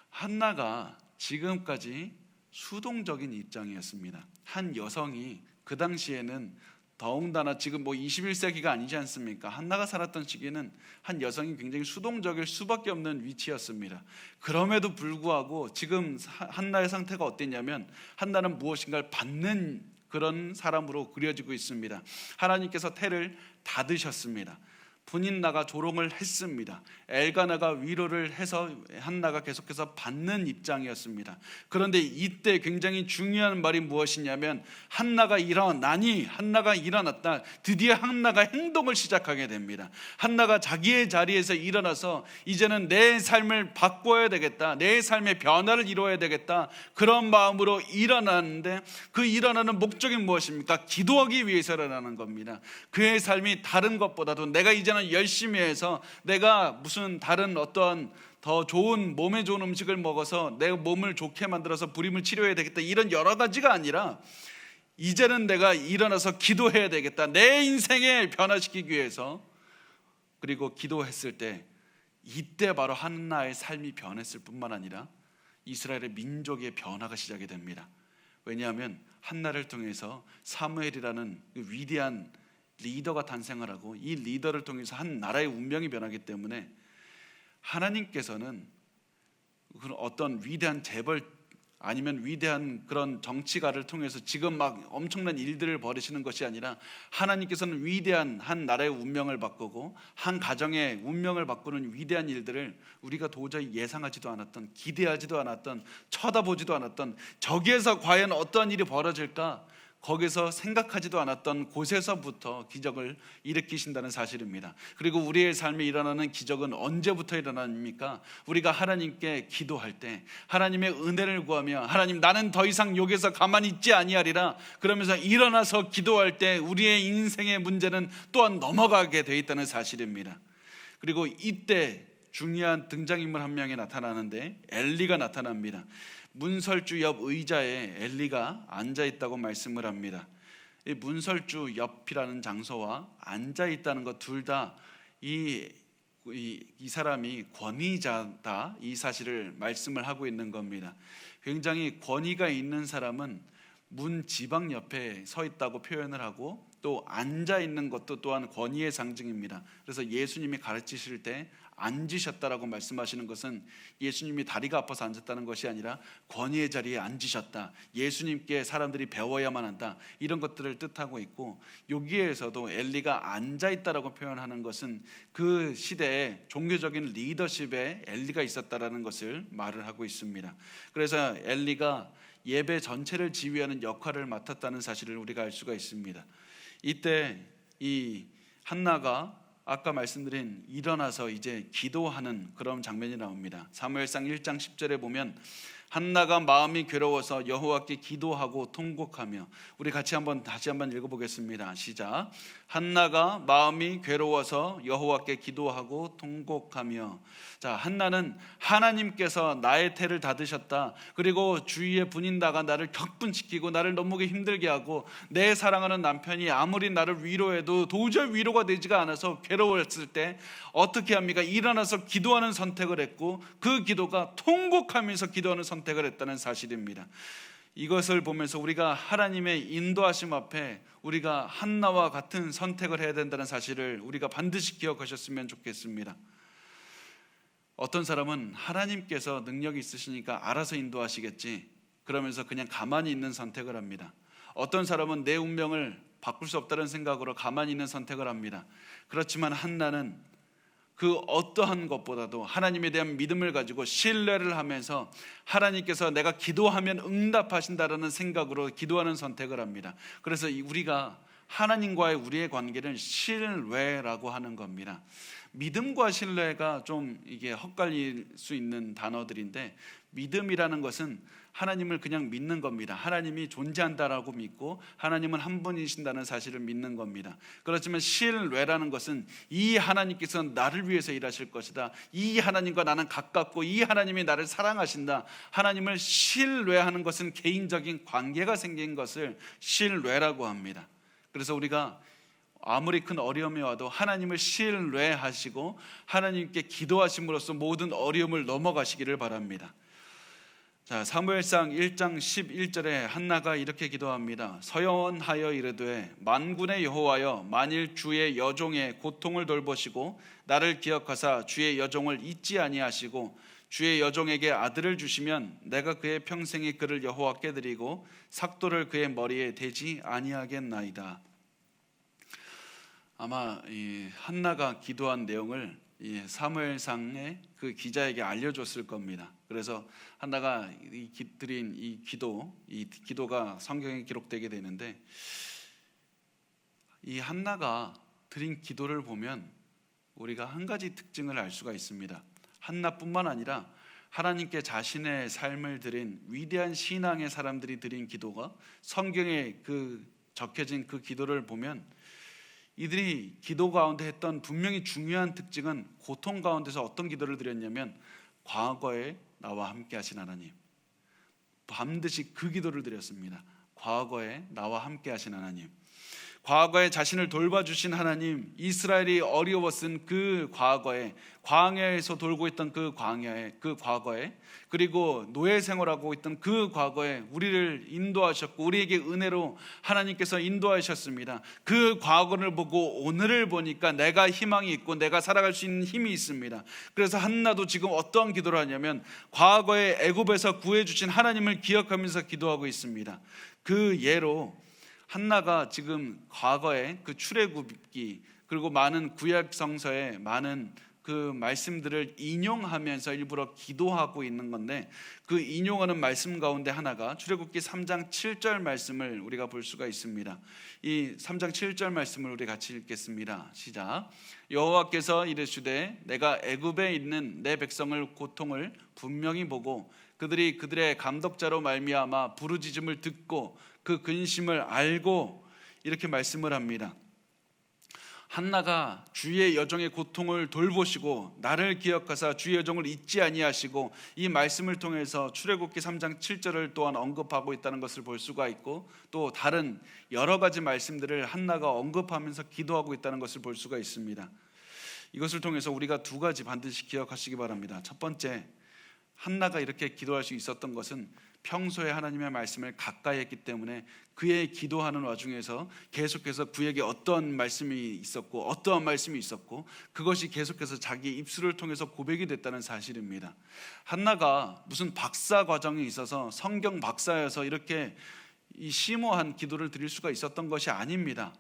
한나가 지금까지 수동적인 입장이었습니다. 한 여성이 그 당시에는 더군다나 지금 21세기가 아니지 않습니까? 한나가 살았던 시기에는 한 여성이 굉장히 수동적일 수밖에 없는 위치였습니다. 그럼에도 불구하고 지금 한나의 상태가 어땠냐면, 한나는 무엇인가를 받는 그런 사람으로 그려지고 있습니다. 하나님께서 태를 닫으셨습니다. 분인나가 조롱을 했습니다. 엘가나가 위로를 해서 한나가 계속해서 받는 입장이었습니다. 그런데 이때 굉장히 중요한 말이 무엇이냐면 한나가 일어났다. 드디어 한나가 행동을 시작하게 됩니다. 한나가 자기의 자리에서 일어나서 이제는 내 삶을 바꿔야 되겠다, 내 삶의 변화를 이루어야 되겠다, 그런 마음으로 일어나는데 그 일어나는 목적이 무엇입니까? 기도하기 위해서라는 겁니다. 그의 삶이 다른 것보다도 내가 이제는 열심히 해서 내가 무슨 다른 어떠한 더 좋은 몸에 좋은 음식을 먹어서 내 몸을 좋게 만들어서 불임을 치료해야 되겠다, 이런 여러 가지가 아니라 이제는 내가 일어나서 기도해야 되겠다, 내 인생을 변화시키기 위해서. 그리고 기도했을 때 이때 바로 한나의 삶이 변했을 뿐만 아니라 이스라엘의 민족의 변화가 시작이 됩니다. 왜냐하면 한나를 통해서 사무엘이라는 그 위대한 리더가 탄생을 하고 이 리더를 통해서 한 나라의 운명이 변하기 때문에 하나님께서는 그런 어떤 위대한 재벌 아니면 위대한 그런 정치가를 통해서 지금 막 엄청난 일들을 벌이시는 것이 아니라 하나님께서는 위대한 한 나라의 운명을 바꾸고 한 가정의 운명을 바꾸는 위대한 일들을 우리가 도저히 예상하지도 않았던, 기대하지도 않았던, 쳐다보지도 않았던, 저기에서 과연 어떠한 일이 벌어질까, 거기서 생각하지도 않았던 곳에서부터 기적을 일으키신다는 사실입니다. 그리고 우리의 삶에 일어나는 기적은 언제부터 일어납니까? 우리가 하나님께 기도할 때, 하나님의 은혜를 구하며 하나님 나는 더 이상 여기서 가만히 있지 아니하리라 그러면서 일어나서 기도할 때 우리의 인생의 문제는 또한 넘어가게 돼 있다는 사실입니다. 그리고 이때 중요한 등장인물 한 명이 나타나는데 엘리가 나타납니다. 문설주 옆 의자에 엘리가 앉아 있다고 말씀을 합니다. 이 문설주 옆이라는 장소와 앉아 있다는 것 둘 다 이 사람이 권위자다, 이 사실을 말씀을 하고 있는 겁니다. 굉장히 권위가 있는 사람은 문 지방 옆에 서 있다고 표현을 하고 또 앉아 있는 것도 또한 권위의 상징입니다. 그래서 예수님이 가르치실 때 앉으셨다라고 말씀하시는 것은 예수님이 다리가 아파서 앉았다는 것이 아니라 권위의 자리에 앉으셨다, 예수님께 사람들이 배워야만 한다, 이런 것들을 뜻하고 있고, 여기에서도 엘리가 앉아있다라고 표현하는 것은 그 시대에 종교적인 리더십에 엘리가 있었다라는 것을 말을 하고 있습니다. 그래서 엘리가 예배 전체를 지휘하는 역할을 맡았다는 사실을 우리가 알 수가 있습니다. 이때 이 한나가 아까 말씀드린 일어나서 이제 기도하는 그런 장면이 나옵니다. 사무엘상 1장 10절에 보면 한나가 마음이 괴로워서 여호와께 기도하고 통곡하며, 우리 같이 다시 한번 읽어보겠습니다. 시작. 한나가 마음이 괴로워서 여호와께 기도하고 통곡하며. 자, 한나는 하나님께서 나의 태를 닫으셨다, 그리고 주위의 분인다가 나를 격분시키고 나를 너무 힘들게 하고 내 사랑하는 남편이 아무리 나를 위로해도 도저히 위로가 되지가 않아서 괴로웠을 때 어떻게 합니까? 일어나서 기도하는 선택을 했고 그 기도가 통곡하면서 기도하는 선택을 했다는 사실입니다. 이것을 보면서 우리가 하나님의 인도하심 앞에 우리가 한나와 같은 선택을 해야 된다는 사실을 우리가 반드시 기억하셨으면 좋겠습니다. 어떤 사람은 하나님께서 능력이 있으시니까 알아서 인도하시겠지 그러면서 그냥 가만히 있는 선택을 합니다. 어떤 사람은 내 운명을 바꿀 수 없다는 생각으로 가만히 있는 선택을 합니다. 그렇지만 한나는 그 어떠한 것보다도 하나님에 대한 믿음을 가지고 신뢰를 하면서 하나님께서 내가 기도하면 응답하신다라는 생각으로 기도하는 선택을 합니다. 그래서 우리가 하나님과의 우리의 관계는 신뢰라고 하는 겁니다. 믿음과 신뢰가 좀 이게 헛갈릴 수 있는 단어들인데, 믿음이라는 것은 하나님을 그냥 믿는 겁니다. 하나님이 존재한다라고 믿고 하나님은 한 분이신다는 사실을 믿는 겁니다. 그렇지만 신뢰라는 것은 이 하나님께서는 나를 위해서 일하실 것이다, 이 하나님과 나는 가깝고 이 하나님이 나를 사랑하신다, 하나님을 신뢰하는 것은 개인적인 관계가 생긴 것을 신뢰라고 합니다. 그래서 우리가 아무리 큰 어려움이 와도 하나님을 신뢰하시고 하나님께 기도하심으로써 모든 어려움을 넘어가시기를 바랍니다. 자, 사무엘상 1장 11절에 한나가 이렇게 기도합니다. 서원하여 이르되 만군의 여호와여, 만일 주의 여종의 고통을 돌보시고 나를 기억하사 주의 여종을 잊지 아니하시고 주의 여종에게 아들을 주시면 내가 그의 평생의 그를 여호와께 드리고 삭도를 그의 머리에 대지 아니하겠나이다. 아마 이 한나가 기도한 내용을 이 사무엘상의 그 기자에게 알려줬을 겁니다. 그래서 한나가 드린 이 기도가 성경에 기록되게 되는데, 이 한나가 드린 기도를 보면 우리가 한 가지 특징을 알 수가 있습니다. 한나뿐만 아니라 하나님께 자신의 삶을 드린 위대한 신앙의 사람들이 드린 기도가 성경에 적혀진 그 기도를 보면, 이들이 기도 가운데 했던 분명히 중요한 특징은 고통 가운데서 어떤 기도를 드렸냐면, 과거에 나와 함께 하신 하나님, 반드시 그 기도를 드렸습니다. 과거에 나와 함께 하신 하나님, 과거에 자신을 돌봐주신 하나님, 이스라엘이 어려웠은 그 과거에, 광야에서 돌고 있던 그 과거에, 그리고 노예 생활하고 있던 그 과거에 우리를 인도하셨고 우리에게 은혜로 하나님께서 인도하셨습니다. 그 과거를 보고 오늘을 보니까 내가 희망이 있고 내가 살아갈 수 있는 힘이 있습니다. 그래서 한나도 지금 어떠한 기도를 하냐면, 과거에 애굽에서 구해주신 하나님을 기억하면서 기도하고 있습니다. 그 예로 한나가 지금 과거에 그 출애굽기, 그리고 많은 구약 성서의 많은 그 말씀들을 인용하면서 일부러 기도하고 있는 건데, 그 인용하는 말씀 가운데 하나가 출애굽기 3장 7절 말씀을 우리가 볼 수가 있습니다. 이 3장 7절 말씀을 우리 같이 읽겠습니다. 시작. 여호와께서 이르시되 내가 애굽에 있는 내 백성을 고통을 분명히 보고 그들이 그들의 감독자로 말미암아 부르짖음을 듣고 그 근심을 알고, 이렇게 말씀을 합니다. 한나가 주의 여종의 고통을 돌보시고 나를 기억하사 주의 여종을 잊지 아니하시고, 이 말씀을 통해서 출애굽기 3장 7절을 또한 언급하고 있다는 것을 볼 수가 있고, 또 다른 여러 가지 말씀들을 한나가 언급하면서 기도하고 있다는 것을 볼 수가 있습니다. 이것을 통해서 우리가 두 가지 반드시 기억하시기 바랍니다. 첫 번째, 한나가 이렇게 기도할 수 있었던 것은 평소에 하나님의 말씀을 가까이 했기 때문에 그의 기도하는 와중에서 계속해서 그에게 어떠한 말씀이 있었고 어떠한 말씀이 있었고 그것이 계속해서 자기 입술을 통해서 고백이 됐다는 사실입니다. 한나가 무슨 박사 과정이 있어서 성경 박사여서 이렇게 이 심오한 기도를 드릴 수가 있었던 것이 아닙니다.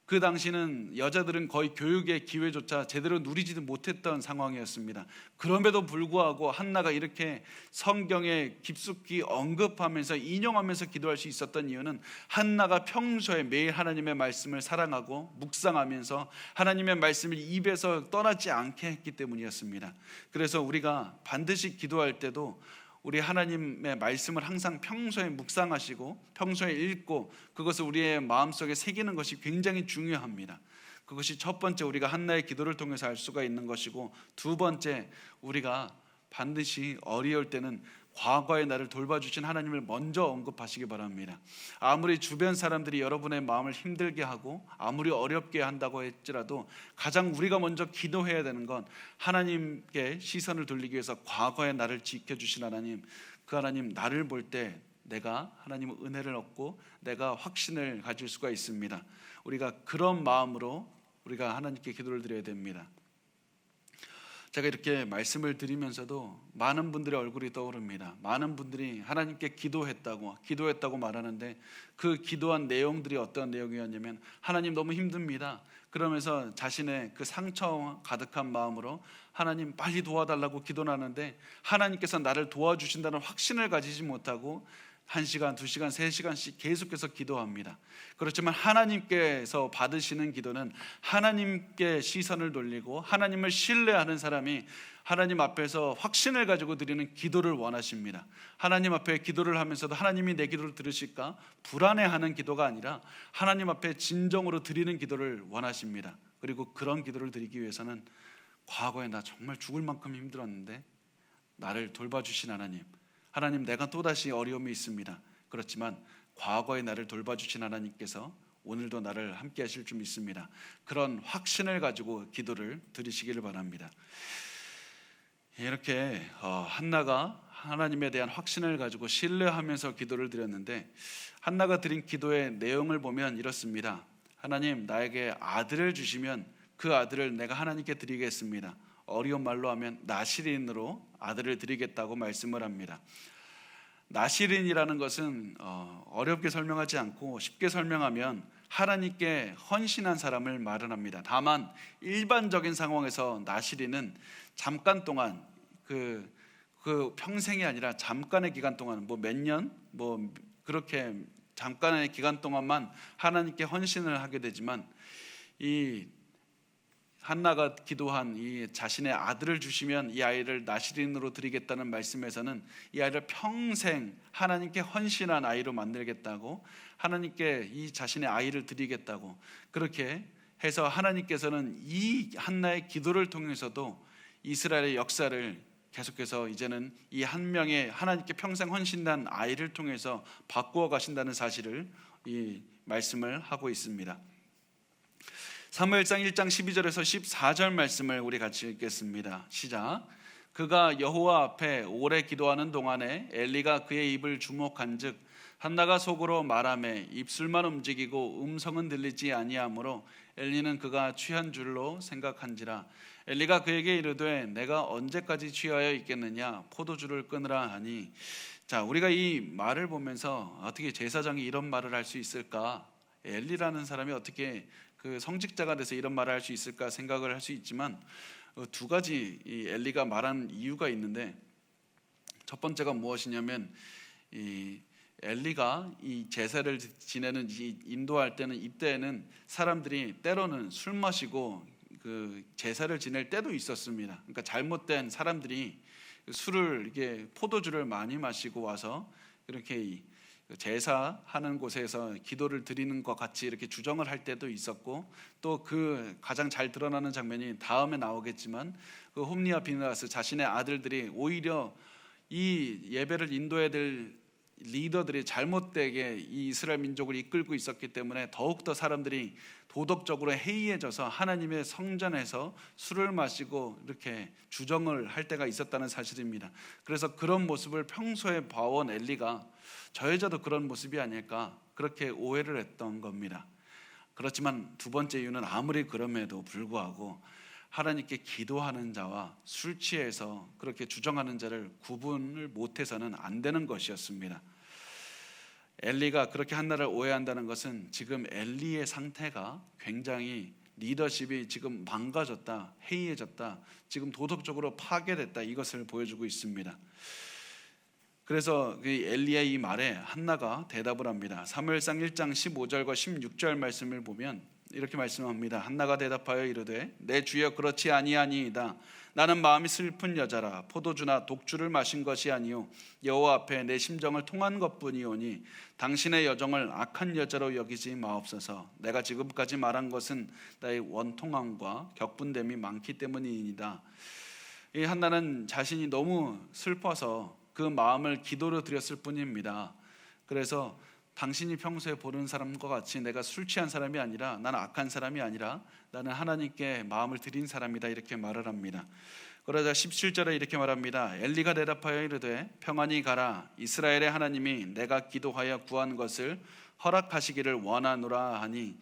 그 당시는 여자들은 거의 교육의 기회조차 제대로 누리지도 못했던 상황이었습니다. 그럼에도 불구하고 한나가 이렇게 성경에 깊숙이 언급하면서 인용하면서 기도할 수 있었던 이유는, 한나가 평소에 매일 하나님의 말씀을 사랑하고 묵상하면서 하나님의 말씀을 입에서 떠나지 않게 했기 때문이었습니다. 그래서 우리가 반드시 기도할 때도 우리 하나님의 말씀을 항상 평소에 묵상하시고 평소에 읽고 그것을 우리의 마음속에 새기는 것이 굉장히 중요합니다. 그것이 첫 번째, 우리가 한나의 기도를 통해서 알 수가 있는 것이고, 두 번째, 우리가 반드시 어려울 때는 과거의 나를 돌봐주신 하나님을 먼저 언급하시기 바랍니다. 아무리 주변 사람들이 여러분의 마음을 힘들게 하고 아무리 어렵게 한다고 할지라도 가장 우리가 먼저 기도해야 되는 건 하나님께 시선을 돌리기 위해서 과거의 나를 지켜주신 하나님, 그 하나님 나를 볼 때 내가 하나님의 은혜를 얻고 내가 확신을 가질 수가 있습니다. 우리가 그런 마음으로 우리가 하나님께 기도를 드려야 됩니다. 제가 이렇게 말씀을 드리면서도 많은 분들의 얼굴이 떠오릅니다. 많은 분들이 하나님께 기도했다고 말하는데, 그 기도한 내용들이 어떤 내용이었냐면, 하나님 너무 힘듭니다. 그러면서 자신의 그 상처 가득한 마음으로 하나님 빨리 도와달라고 기도를 하는데, 하나님께서 나를 도와주신다는 확신을 가지지 못하고 1시간, 2시간, 3시간씩 계속해서 기도합니다. 그렇지만 하나님께서 받으시는 기도는 하나님께 시선을 돌리고 하나님을 신뢰하는 사람이 하나님 앞에서 확신을 가지고 드리는 기도를 원하십니다. 하나님 앞에 기도를 하면서도 하나님이 내 기도를 들으실까 불안해하는 기도가 아니라 하나님 앞에 진정으로 드리는 기도를 원하십니다. 그리고 그런 기도를 드리기 위해서는, 과거에 나 정말 죽을 만큼 힘들었는데 나를 돌봐주신 하나님, 내가 또다시 어려움이 있습니다. 그렇지만 과거의 나를 돌봐주신 하나님께서 오늘도 나를 함께 하실 줄 믿습니다. 그런 확신을 가지고 기도를 드리시기를 바랍니다. 이렇게 한나가 하나님에 대한 확신을 가지고 신뢰하면서 기도를 드렸는데, 한나가 드린 기도의 내용을 보면 이렇습니다. 하나님, 나에게 아들을 주시면 그 아들을 내가 하나님께 드리겠습니다. 어려운 말로 하면 나시린으로 아들을 드리겠다고 말씀을 합니다. 나시린이라는 것은 어렵게 설명하지 않고 쉽게 설명하면 하나님께 헌신한 사람을 말합니다. 다만 일반적인 상황에서 나시린은 잠깐 동안 그 평생이 아니라 잠깐의 기간 동안 몇 년 그렇게 잠깐의 기간 동안만 하나님께 헌신을 하게 되지만, 이 한나가 기도한 이 자신의 아들을 주시면 이 아이를 나시린으로 드리겠다는 말씀에서는 이 아이를 평생 하나님께 헌신한 아이로 만들겠다고, 하나님께 이 자신의 아이를 드리겠다고 그렇게 해서 하나님께서는 이 한나의 기도를 통해서도 이스라엘의 역사를 계속해서 이제는 이 한 명의 하나님께 평생 헌신한 아이를 통해서 바꾸어 가신다는 사실을 이 말씀을 하고 있습니다. 사무엘상 1장 12절에서 14절 말씀을 우리 같이 읽겠습니다. 시작. 그가 여호와 앞에 오래 기도하는 동안에 엘리가 그의 입을 주목한즉 한나가 속으로 말하매 입술만 움직이고 음성은 들리지 아니하므로 엘리는 그가 취한 줄로 생각한지라. 엘리가 그에게 이르되 내가 언제까지 취하여 있겠느냐, 포도주를 끊으라 하니. 자, 우리가 이 말을 보면서 어떻게 제사장이 이런 말을 할 수 있을까, 엘리라는 사람이 어떻게 그 성직자가 돼서 이런 말을 할 수 있을까 생각을 할 수 있지만, 두 가지 이 엘리가 말한 이유가 있는데, 첫 번째가 무엇이냐면 이 엘리가 이 제사를 지내는 인도할 때는, 이때에는 사람들이 때로는 술 마시고 그 제사를 지낼 때도 있었습니다. 그러니까 잘못된 사람들이 술을 이게 포도주를 많이 마시고 와서 이렇게 제사하는 곳에서 기도를 드리는 것 같이 이렇게 주정을 할 때도 있었고, 또 그 가장 잘 드러나는 장면이 다음에 나오겠지만, 그 홈리와 비느하스 자신의 아들들이 오히려 이 예배를 인도해야 될 리더들이 잘못되게 이 이스라엘 민족을 이끌고 있었기 때문에 더욱더 사람들이 도덕적으로 해이해져서 하나님의 성전에서 술을 마시고 이렇게 주정을 할 때가 있었다는 사실입니다. 그래서 그런 모습을 평소에 봐온 엘리가 저 여자도 그런 모습이 아닐까 그렇게 오해를 했던 겁니다. 그렇지만 두 번째 이유는 아무리 그럼에도 불구하고 하나님께 기도하는 자와 술 취해서 그렇게 주정하는 자를 구분을 못해서는 안 되는 것이었습니다. 엘리가 그렇게 한나를 오해한다는 것은 지금 엘리의 상태가 굉장히, 리더십이 지금 망가졌다, 해이해졌다, 지금 도덕적으로 파괴됐다, 이것을 보여주고 있습니다. 그래서 엘리의 이 말에 한나가 대답을 합니다. 사무엘상 1장 15절과 16절 말씀을 보면 이렇게 말씀합니다. 한나가 대답하여 이르되 내 주여 그렇지 아니하니이다. 나는 마음이 슬픈 여자라. 포도주나 독주를 마신 것이 아니요 여호와 앞에 내 심정을 통한 것뿐이오니 당신의 여정을 악한 여자로 여기지 마옵소서. 내가 지금까지 말한 것은 나의 원통함과 격분됨이 많기 때문이니이다. 이 한나는 자신이 너무 슬퍼서 그 마음을 기도로 드렸을 뿐입니다. 그래서 당신이 평소에 보는 사람과 같이 내가 술 취한 사람이 아니라, 나는 악한 사람이 아니라 나는 하나님께 마음을 드린 사람이다, 이렇게 말을 합니다. 그러자 17절에 이렇게 말합니다. 엘리가 대답하여 이르되 평안히 가라. 이스라엘의 하나님이 내가 기도하여 구한 것을 허락하시기를 원하노라 하니,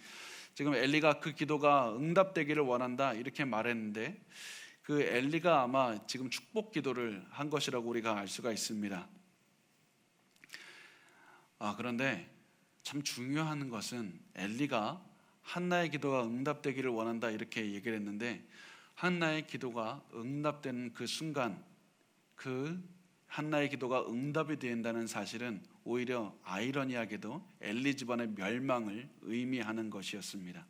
지금 엘리가 그 기도가 응답되기를 원한다 이렇게 말했는데, 그 엘리가 아마 지금 축복 기도를 한 것이라고 우리가 알 수가 있습니다. 그런데 참 중요한 것은 엘리가 한나의 기도가 응답되기를 원한다 이렇게 얘기를 했는데, 한나의 기도가 응답되는 그 순간, 그 한나의 기도가 응답이 된다는 사실은 오히려 아이러니하게도 엘리 집안의 멸망을 의미하는 것이었습니다.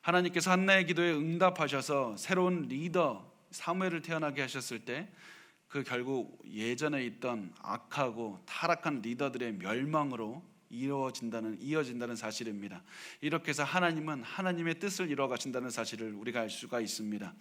하나님께서 한나의 기도에 응답하셔서 새로운 리더 사무엘을 태어나게 하셨을 때, 그 결국 예전에 있던 악하고 타락한 리더들의 멸망으로 이어진다는 사실입니다. 이렇게 해서 하나님은 하나님의 뜻을 이루어 가신다는 사실을 우리가 알 수가 있습니다.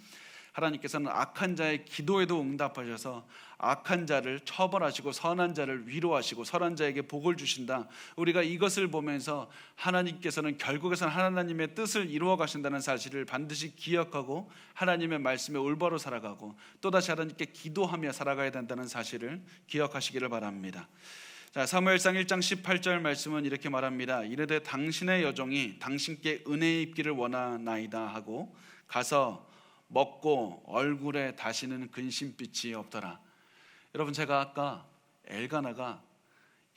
하나님께서는 악한 자의 기도에도 응답하셔서 악한 자를 처벌하시고 선한 자를 위로하시고 선한 자에게 복을 주신다. 우리가 이것을 보면서 하나님께서는 결국에는 하나님의 뜻을 이루어 가신다는 사실을 반드시 기억하고 하나님의 말씀에 올바로 살아가고 또다시 하나님께 기도하며 살아가야 된다는 사실을 기억하시기를 바랍니다. 자, 사무엘상 1장 18절 말씀은 이렇게 말합니다. 이르되 당신의 여종이 당신께 은혜 입기를 원하나이다 하고 가서 먹고 얼굴에 다시는 근심빛이 없더라. 여러분, 제가 아까 엘가나가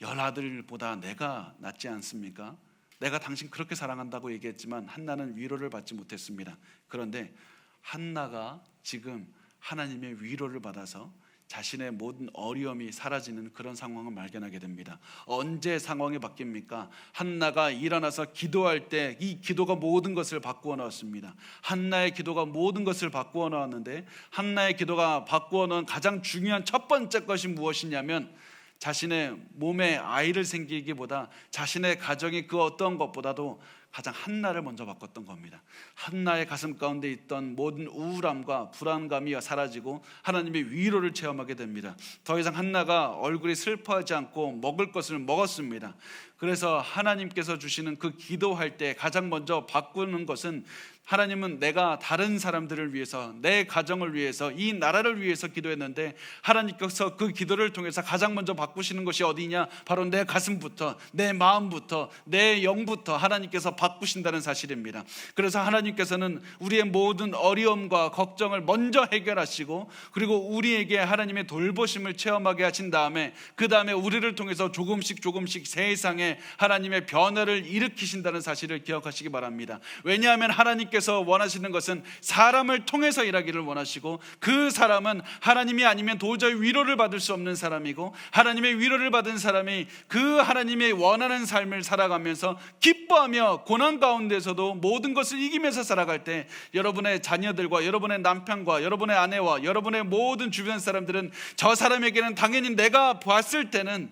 10아들보다 내가 낫지 않습니까? 내가 당신 그렇게 사랑한다고 얘기했지만 한나는 위로를 받지 못했습니다. 그런데 한나가 지금 하나님의 위로를 받아서 자신의 모든 어려움이 사라지는 그런 상황을 발견하게 됩니다. 언제 상황이 바뀝니까? 한나가 일어나서 기도할 때 이 기도가 모든 것을 바꾸어 놓았습니다. 한나의 기도가 모든 것을 바꾸어 놓았는데, 한나의 기도가 바꾸어 놓은 가장 중요한 첫 번째 것이 무엇이냐면, 자신의 몸에 아이를 생기기보다 자신의 가정이 그 어떤 것보다도 가장 한나를 먼저 바꿨던 겁니다. 한나의 가슴 가운데 있던 모든 우울함과 불안감이 사라지고 하나님의 위로를 체험하게 됩니다. 더 이상 한나가 얼굴이 슬퍼하지 않고 먹을 것을 먹었습니다. 그래서 하나님께서 주시는 그 기도할 때 가장 먼저 바꾸는 것은, 하나님은 내가 다른 사람들을 위해서, 내 가정을 위해서, 이 나라를 위해서 기도했는데 하나님께서 그 기도를 통해서 가장 먼저 바꾸시는 것이 어디냐? 바로 내 가슴부터, 내 마음부터, 내 영부터 하나님께서 바꾸신다는 사실입니다. 그래서 하나님께서는 우리의 모든 어려움과 걱정을 먼저 해결하시고, 그리고 우리에게 하나님의 돌보심을 체험하게 하신 다음에, 그 다음에 우리를 통해서 조금씩 세상에 하나님의 변화를 일으키신다는 사실을 기억하시기 바랍니다. 왜냐하면 하나님께서 원하시는 것은 사람을 통해서 일하기를 원하시고, 그 사람은 하나님이 아니면 도저히 위로를 받을 수 없는 사람이고, 하나님의 위로를 받은 사람이 그 하나님의 원하는 삶을 살아가면서 기뻐하며 고난 가운데서도 모든 것을 이기면서 살아갈 때, 여러분의 자녀들과 여러분의 남편과 여러분의 아내와 여러분의 모든 주변 사람들은 저 사람에게는 당연히 내가 봤을 때는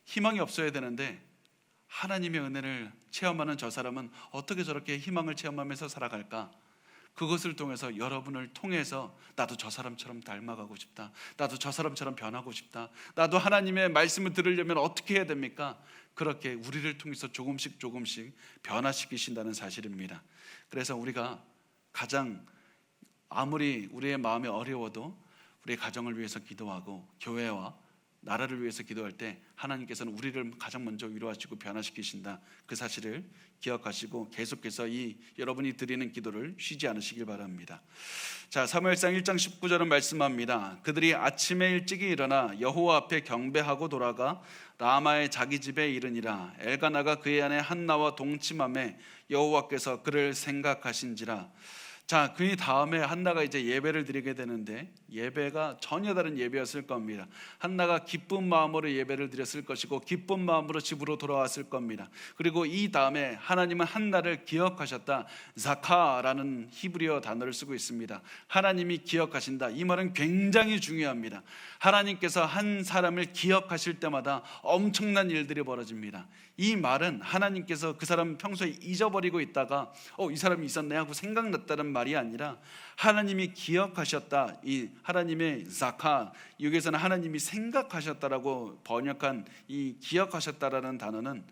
희망이 없어야 되는데, 하나님의 은혜를 체험하는 저 사람은 어떻게 저렇게 희망을 체험하면서 살아갈까? 그것을 통해서, 여러분을 통해서 나도 저 사람처럼 닮아가고 싶다, 나도 저 사람처럼 변하고 싶다, 나도 하나님의 말씀을 들으려면 어떻게 해야 됩니까? 그렇게 우리를 통해서 조금씩 변화시키신다는 사실입니다. 그래서 우리가 가장, 아무리 우리의 마음이 어려워도 우리의 가정을 위해서 기도하고 교회와 나라를 위해서 기도할 때 하나님께서는 우리를 가장 먼저 위로하시고 변화시키신다, 그 사실을 기억하시고 계속해서 이 여러분이 드리는 기도를 쉬지 않으시길 바랍니다. 자, 사무엘상 1장 19절은 말씀합니다. 그들이 아침에 일찍이 일어나 여호와 앞에 경배하고 돌아가 라마의 자기 집에 이르니라. 엘가나가 그의 아내 한나와 동침함에 여호와께서 그를 생각하신지라. 자, 그 다음에 한나가 이제 예배를 드리게 되는데, 예배가 전혀 다른 예배였을 겁니다. 한나가 기쁜 마음으로 예배를 드렸을 것이고 기쁜 마음으로 집으로 돌아왔을 겁니다. 그리고 이 다음에 하나님은 한나를 기억하셨다, 자카라는 히브리어 단어를 쓰고 있습니다. 하나님이 기억하신다, 이 말은 굉장히 중요합니다. 하나님께서 한 사람을 기억하실 때마다 엄청난 일들이 벌어집니다. 이 말은 하나님께서 그 사람 평소에 잊어버리고 있다가 이 사람이 있었네 하고 생각났다는 말이 아니라, 하나님이 기억하셨다, 이 하나님의 자카, 여기에서는 하나님이 생각하셨다라고 번역한 이 기억하셨다라는 단어는,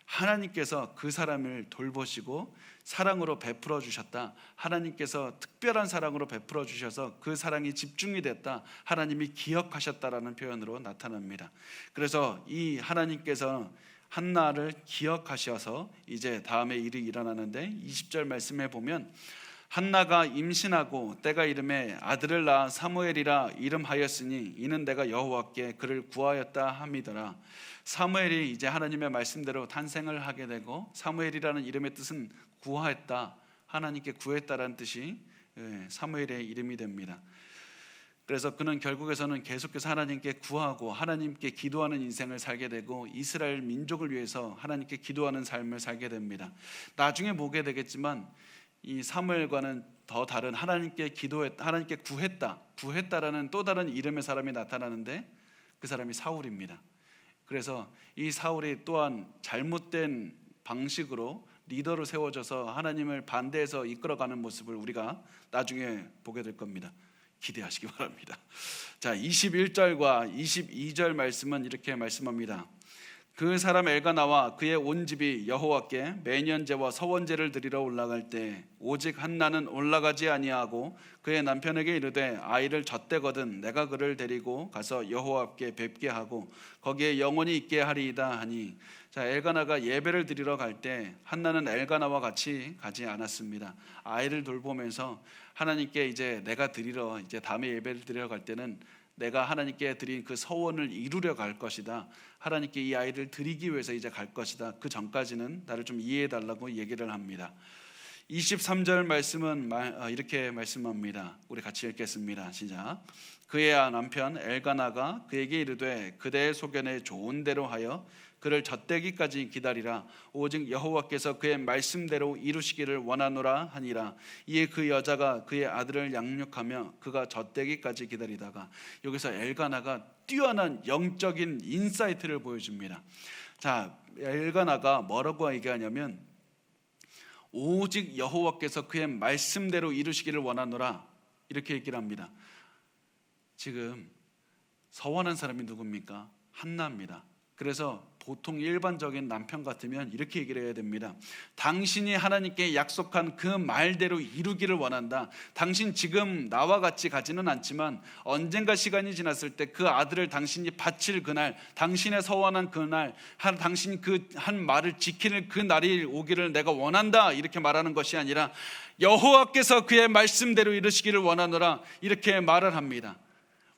하나님께서 그 사람을 돌보시고 사랑으로 베풀어 주셨다, 하나님께서 특별한 사랑으로 베풀어 주셔서 그 사랑이 집중이 됐다, 하나님이 기억하셨다라는 표현으로 나타납니다. 그래서 이 하나님께서 한나를 기억하셔서 이제 다음에 일이 일어나는데, 20절 말씀에 보면 한나가 임신하고 때가 이름에 아들을 낳아 사무엘이라 이름하였으니 이는 내가 여호와께 그를 구하였다 함이더라. 사무엘이 이제 하나님의 말씀대로 탄생을 하게 되고, 사무엘이라는 이름의 뜻은 구하였다, 하나님께 구했다라는 뜻이 사무엘의 이름이 됩니다. 그래서 그는 결국에서는 계속해서 하나님께 구하고 하나님께 기도하는 인생을 살게 되고, 이스라엘 민족을 위해서 하나님께 기도하는 삶을 살게 됩니다. 나중에 보게 되겠지만 이 사무엘과는 더 다른, 하나님께 기도했다, 하나님께 구했다라는 또 다른 이름의 사람이 나타나는데, 그 사람이 사울입니다. 그래서 이 사울이 또한 잘못된 방식으로 리더로 세워져서 하나님을 반대해서 이끌어가는 모습을 우리가 나중에 보게 될 겁니다. 기대하시기 바랍니다. 자, 21절과 22절 말씀은 이렇게 말씀합니다. 그 사람 엘가나와 그의 온 집이 여호와께 매년제와 서원제를 드리러 올라갈 때 오직 한나는 올라가지 아니하고 그의 남편에게 이르되 아이를 젖대거든 내가 그를 데리고 가서 여호와께 뵙게 하고 거기에 영원히 있게 하리이다 하니, 자, 엘가나가 예배를 드리러 갈 때 한나는 엘가나와 같이 가지 않았습니다. 아이를 돌보면서 하나님께 이제 내가 드리러, 이제 다음에 예배를 드리러 갈 때는 내가 하나님께 드린 그 서원을 이루려 갈 것이다. 하나님께 이 아이를 드리기 위해서 이제 갈 것이다. 그 전까지는 나를 좀 이해해 달라고 얘기를 합니다. 23절 말씀은 이렇게 말씀합니다. 우리 같이 읽겠습니다. 시작. 그의 남편 엘가나가 그에게 이르되 그대의 소견에 좋은 대로 하여 그를 젖대기까지 기다리라. 오직 여호와께서 그의 말씀대로 이루시기를 원하노라 하니라. 이에 그 여자가 그의 아들을 양육하며 그가 젖대기까지 기다리다가, 여기서 엘가나가 뛰어난 영적인 인사이트를 보여줍니다. 자, 엘가나가 뭐라고 얘기하냐면 오직 여호와께서 그의 말씀대로 이루시기를 원하노라, 이렇게 얘기를 합니다. 지금 서원한 사람이 누굽니까? 한나입니다. 그래서 보통 일반적인 남편 같으면 이렇게 얘기를 해야 됩니다. 당신이 하나님께 약속한 그 말대로 이루기를 원한다. 당신 지금 나와 같이 가지는 않지만 언젠가 시간이 지났을 때 그 아들을 당신이 바칠 그날, 당신의 서원한 그날, 당신이 그 한 말을 지키는 그 날이 오기를 내가 원한다, 이렇게 말하는 것이 아니라 여호와께서 그의 말씀대로 이루시기를 원하노라, 이렇게 말을 합니다.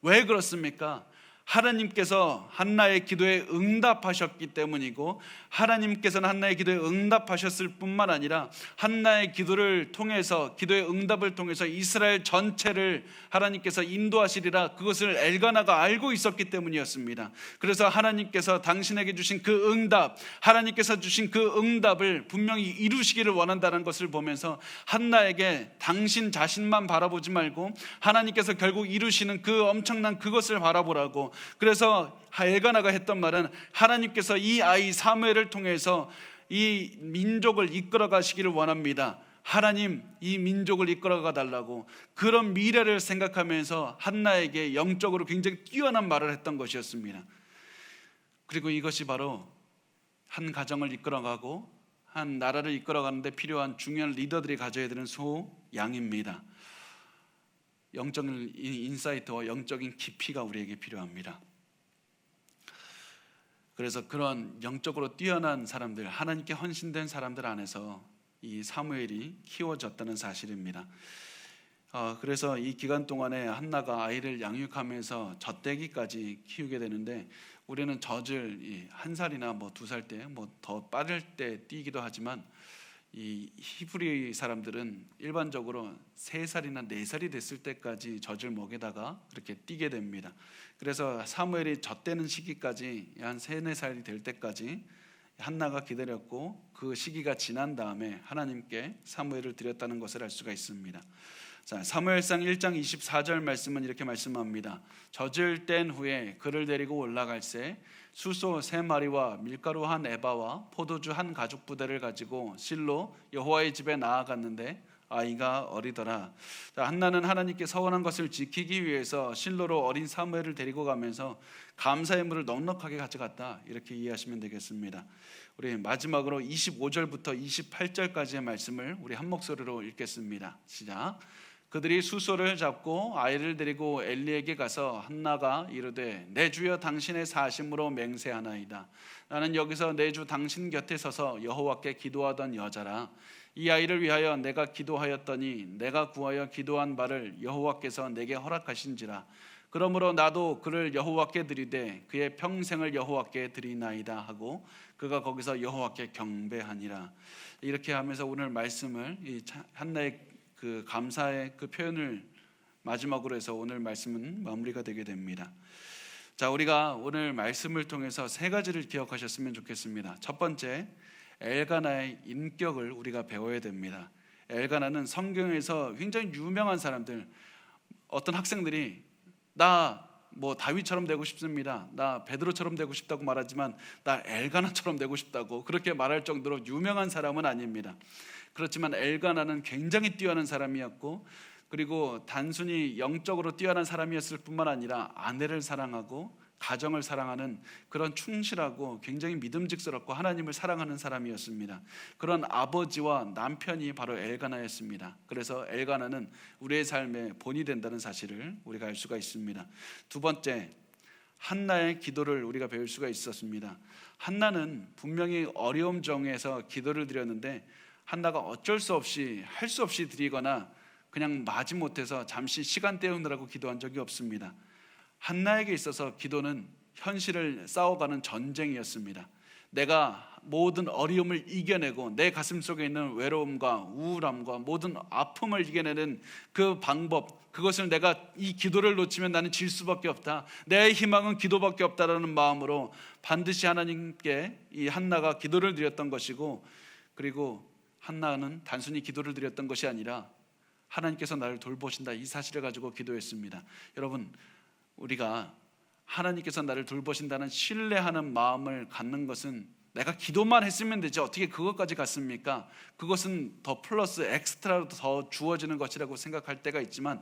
왜 그렇습니까? 하나님께서 한나의 기도에 응답하셨기 때문이고, 하나님께서는 한나의 기도에 응답하셨을 뿐만 아니라 한나의 기도를 통해서, 기도의 응답을 통해서 이스라엘 전체를 하나님께서 인도하시리라, 그것을 엘가나가 알고 있었기 때문이었습니다. 그래서 하나님께서 당신에게 주신 그 응답, 하나님께서 주신 그 응답을 분명히 이루시기를 원한다는 것을 보면서 한나에게 당신 자신만 바라보지 말고 하나님께서 결국 이루시는 그 엄청난 그것을 바라보라고, 그래서 엘가나가 했던 말은 하나님께서 이 아이 사무엘을 통해서 이 민족을 이끌어 가시기를 원합니다. 하나님, 이 민족을 이끌어가 달라고, 그런 미래를 생각하면서 한나에게 영적으로 굉장히 뛰어난 말을 했던 것이었습니다. 그리고 이것이 바로 한 가정을 이끌어가고 한 나라를 이끌어가는데 필요한 중요한 리더들이 가져야 되는 소양입니다. 영적인 인사이트와 영적인 깊이가 우리에게 필요합니다. 그래서 그런 영적으로 뛰어난 사람들, 하나님께 헌신된 사람들 안에서 이 사무엘이 키워졌다는 사실입니다. 그래서 이 기간 동안에 한나가 아이를 양육하면서 젖대기까지 키우게 되는데, 우리는 젖을 한 살이나 뭐 2살 때, 뭐 더 빠를 때 띄기도 하지만 이 히브리 사람들은 일반적으로 3살이나 4살이 됐을 때까지 젖을 먹이다가 그렇게 띄게 됩니다. 그래서 사무엘이 젖대는 시기까지 한 3, 4살이 될 때까지 한나가 기다렸고, 그 시기가 지난 다음에 하나님께 사무엘을 드렸다는 것을 알 수가 있습니다. 자, 사무엘상 1장 24절 말씀은 이렇게 말씀합니다. 젖을 뗀 후에 그를 데리고 올라갈새 수소 3마리와 밀가루 1에바와 포도주 1가죽 부대를 가지고 실로 여호와의 집에 나아갔는데 아이가 어리더라. 자, 한나는 하나님께 서원한 것을 지키기 위해서 실로로 어린 사무엘을 데리고 가면서 감사의 물을 넉넉하게 가져갔다, 이렇게 이해하시면 되겠습니다. 우리 마지막으로 25절부터 28절까지의 말씀을 우리 한 목소리로 읽겠습니다. 시작. 그들이 수소를 잡고 아이를 데리고 엘리에게 가서 한나가 이르되 내 주여 당신의 사심으로 맹세하나이다. 나는 여기서 내 주 당신 곁에 서서 여호와께 기도하던 여자라. 이 아이를 위하여 내가 기도하였더니 내가 구하여 기도한 바를 여호와께서 내게 허락하신지라. 그러므로 나도 그를 여호와께 드리되 그의 평생을 여호와께 드리나이다 하고 그가 거기서 여호와께 경배하니라. 이렇게 하면서 오늘 말씀을, 이 한나의 그 감사의 그 표현을 마지막으로 해서 오늘 말씀은 마무리가 되게 됩니다. 자, 우리가 오늘 말씀을 통해서 3가지를 기억하셨으면 좋겠습니다. 첫 번째, 엘가나의 인격을 우리가 배워야 됩니다. 엘가나는 성경에서 굉장히 유명한 사람들, 어떤 학생들이 나 뭐 다윗처럼 되고 싶습니다, 나 베드로처럼 되고 싶다고 말하지만 나 엘가나처럼 되고 싶다고 그렇게 말할 정도로 유명한 사람은 아닙니다. 그렇지만 엘가나는 굉장히 뛰어난 사람이었고, 그리고 단순히 영적으로 뛰어난 사람이었을 뿐만 아니라 아내를 사랑하고 가정을 사랑하는 그런 충실하고 굉장히 믿음직스럽고 하나님을 사랑하는 사람이었습니다. 그런 아버지와 남편이 바로 엘가나였습니다. 그래서 엘가나는 우리의 삶의 본이 된다는 사실을 우리가 알 수가 있습니다. 두 번째, 한나의 기도를 우리가 배울 수가 있었습니다. 한나는 분명히 어려움 중에서 기도를 드렸는데 한나가 어쩔 수 없이, 할 수 없이 드리거나 그냥 마지못해서 잠시 시간 때우느라고 기도한 적이 없습니다. 한나에게 있어서 기도는 현실을 싸워가는 전쟁이었습니다. 내가 모든 어려움을 이겨내고 내 가슴 속에 있는 외로움과 우울함과 모든 아픔을 이겨내는 그 방법, 그것을 내가 이 기도를 놓치면 나는 질 수밖에 없다, 내 희망은 기도밖에 없다라는 마음으로 반드시 하나님께 이 한나가 기도를 드렸던 것이고, 그리고 한나는 단순히 기도를 드렸던 것이 아니라 하나님께서 나를 돌보신다 이 사실을 가지고 기도했습니다. 여러분, 우리가 하나님께서 나를 돌보신다는 신뢰하는 마음을 갖는 것은 내가 기도만 했으면 되지 어떻게 그것까지 갔습니까? 그것은 더 플러스 엑스트라로 더 주어지는 것이라고 생각할 때가 있지만,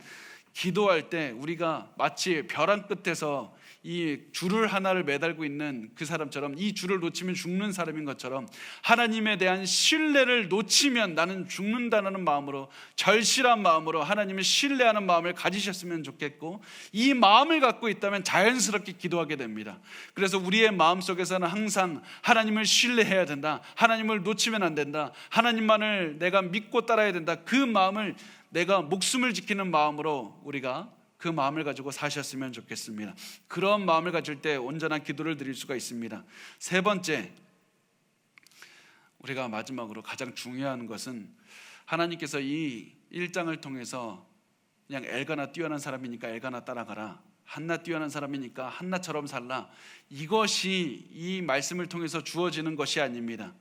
기도할 때 우리가 마치 벼랑 끝에서 이 줄을 하나를 매달고 있는 그 사람처럼, 이 줄을 놓치면 죽는 사람인 것처럼 하나님에 대한 신뢰를 놓치면 나는 죽는다는 마음으로, 절실한 마음으로 하나님을 신뢰하는 마음을 가지셨으면 좋겠고, 이 마음을 갖고 있다면 자연스럽게 기도하게 됩니다. 그래서 우리의 마음속에서는 항상 하나님을 신뢰해야 된다, 하나님을 놓치면 안 된다, 하나님만을 내가 믿고 따라야 된다, 그 마음을 내가 목숨을 지키는 마음으로 우리가 그 마음을 가지고 사셨으면 좋겠습니다. 그런 마음을 가질 때 온전한 기도를 드릴 수가 있습니다. 세 번째, 우리가 마지막으로 가장 중요한 것은 하나님께서 이 1장을 통해서 그냥 엘가나 뛰어난 사람이니까 엘가나 따라가라, 한나 뛰어난 사람이니까 한나처럼 살라, 이것이 이 말씀을 통해서 주어지는 것이 아닙니다.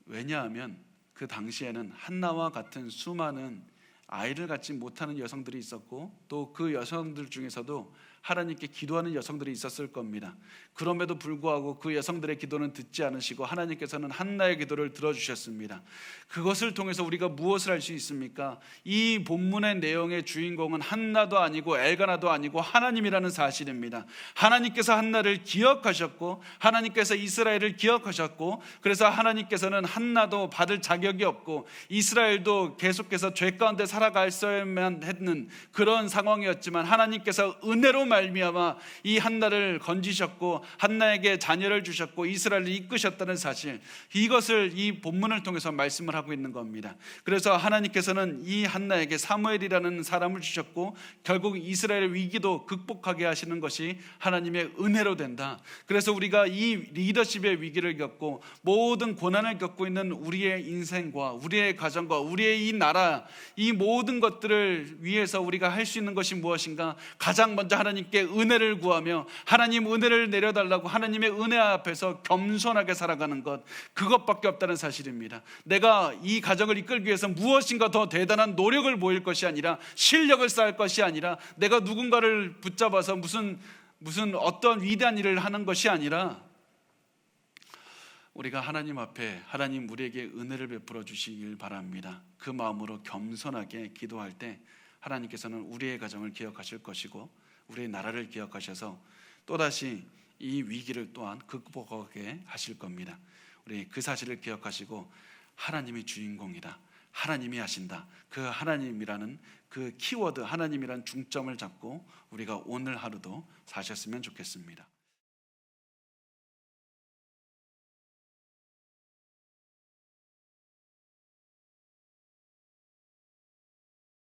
왜냐하면 그 당시에는 한나와 같은 수많은 아이를 갖지 못하는 여성들이 있었고, 또 그 여성들 중에서도 하나님께 기도하는 여성들이 있었을 겁니다. 그럼에도 불구하고 그 여성들의 기도는 듣지 않으시고 하나님께서는 한나의 기도를 들어주셨습니다. 그것을 통해서 우리가 무엇을 할 수 있습니까? 이 본문의 내용의 주인공은 한나도 아니고 엘가나도 아니고 하나님이라는 사실입니다. 하나님께서 한나를 기억하셨고 하나님께서 이스라엘을 기억하셨고, 그래서 하나님께서는 한나도 받을 자격이 없고 이스라엘도 계속해서 죄 가운데 살아갔어야만 했는 그런 상황이었지만, 하나님께서 은혜로 말미암아 이 한나를 건지셨고 한나에게 자녀를 주셨고 이스라엘을 이끄셨다는 사실, 이것을 이 본문을 통해서 말씀을 하고 있는 겁니다. 그래서 하나님께서는 이 한나에게 사무엘이라는 사람을 주셨고 결국 이스라엘의 위기도 극복하게 하시는 것이 하나님의 은혜로 된다. 그래서 우리가 이 리더십의 위기를 겪고 모든 고난을 겪고 있는 우리의 인생과 우리의 가정과 우리의 이 나라, 이 모든 것들을 위해서 우리가 할 수 있는 것이 무엇인가? 가장 먼저 하나님께 은혜를 구하며 하나님 은혜를 내려달라고 하나님의 은혜 앞에서 겸손하게 살아가는 것, 그것밖에 없다는 사실입니다. 내가 이 가정을 이끌기 위해서 무엇인가 더 대단한 노력을 보일 것이 아니라, 실력을 쌓을 것이 아니라, 내가 누군가를 붙잡아서 무슨 어떤 위대한 일을 하는 것이 아니라, 우리가 하나님 앞에 하나님 우리에게 은혜를 베풀어 주시길 바랍니다. 그 마음으로 겸손하게 기도할 때 하나님께서는 우리의 가정을 기억하실 것이고 우리의 나라를 기억하셔서 또다시 이 위기를 또한 극복하게 하실 겁니다. 우리 그 사실을 기억하시고 하나님이 주인공이다, 하나님이 하신다, 그 하나님이라는 그 키워드, 하나님이라는 중점을 잡고 우리가 오늘 하루도 사셨으면 좋겠습니다.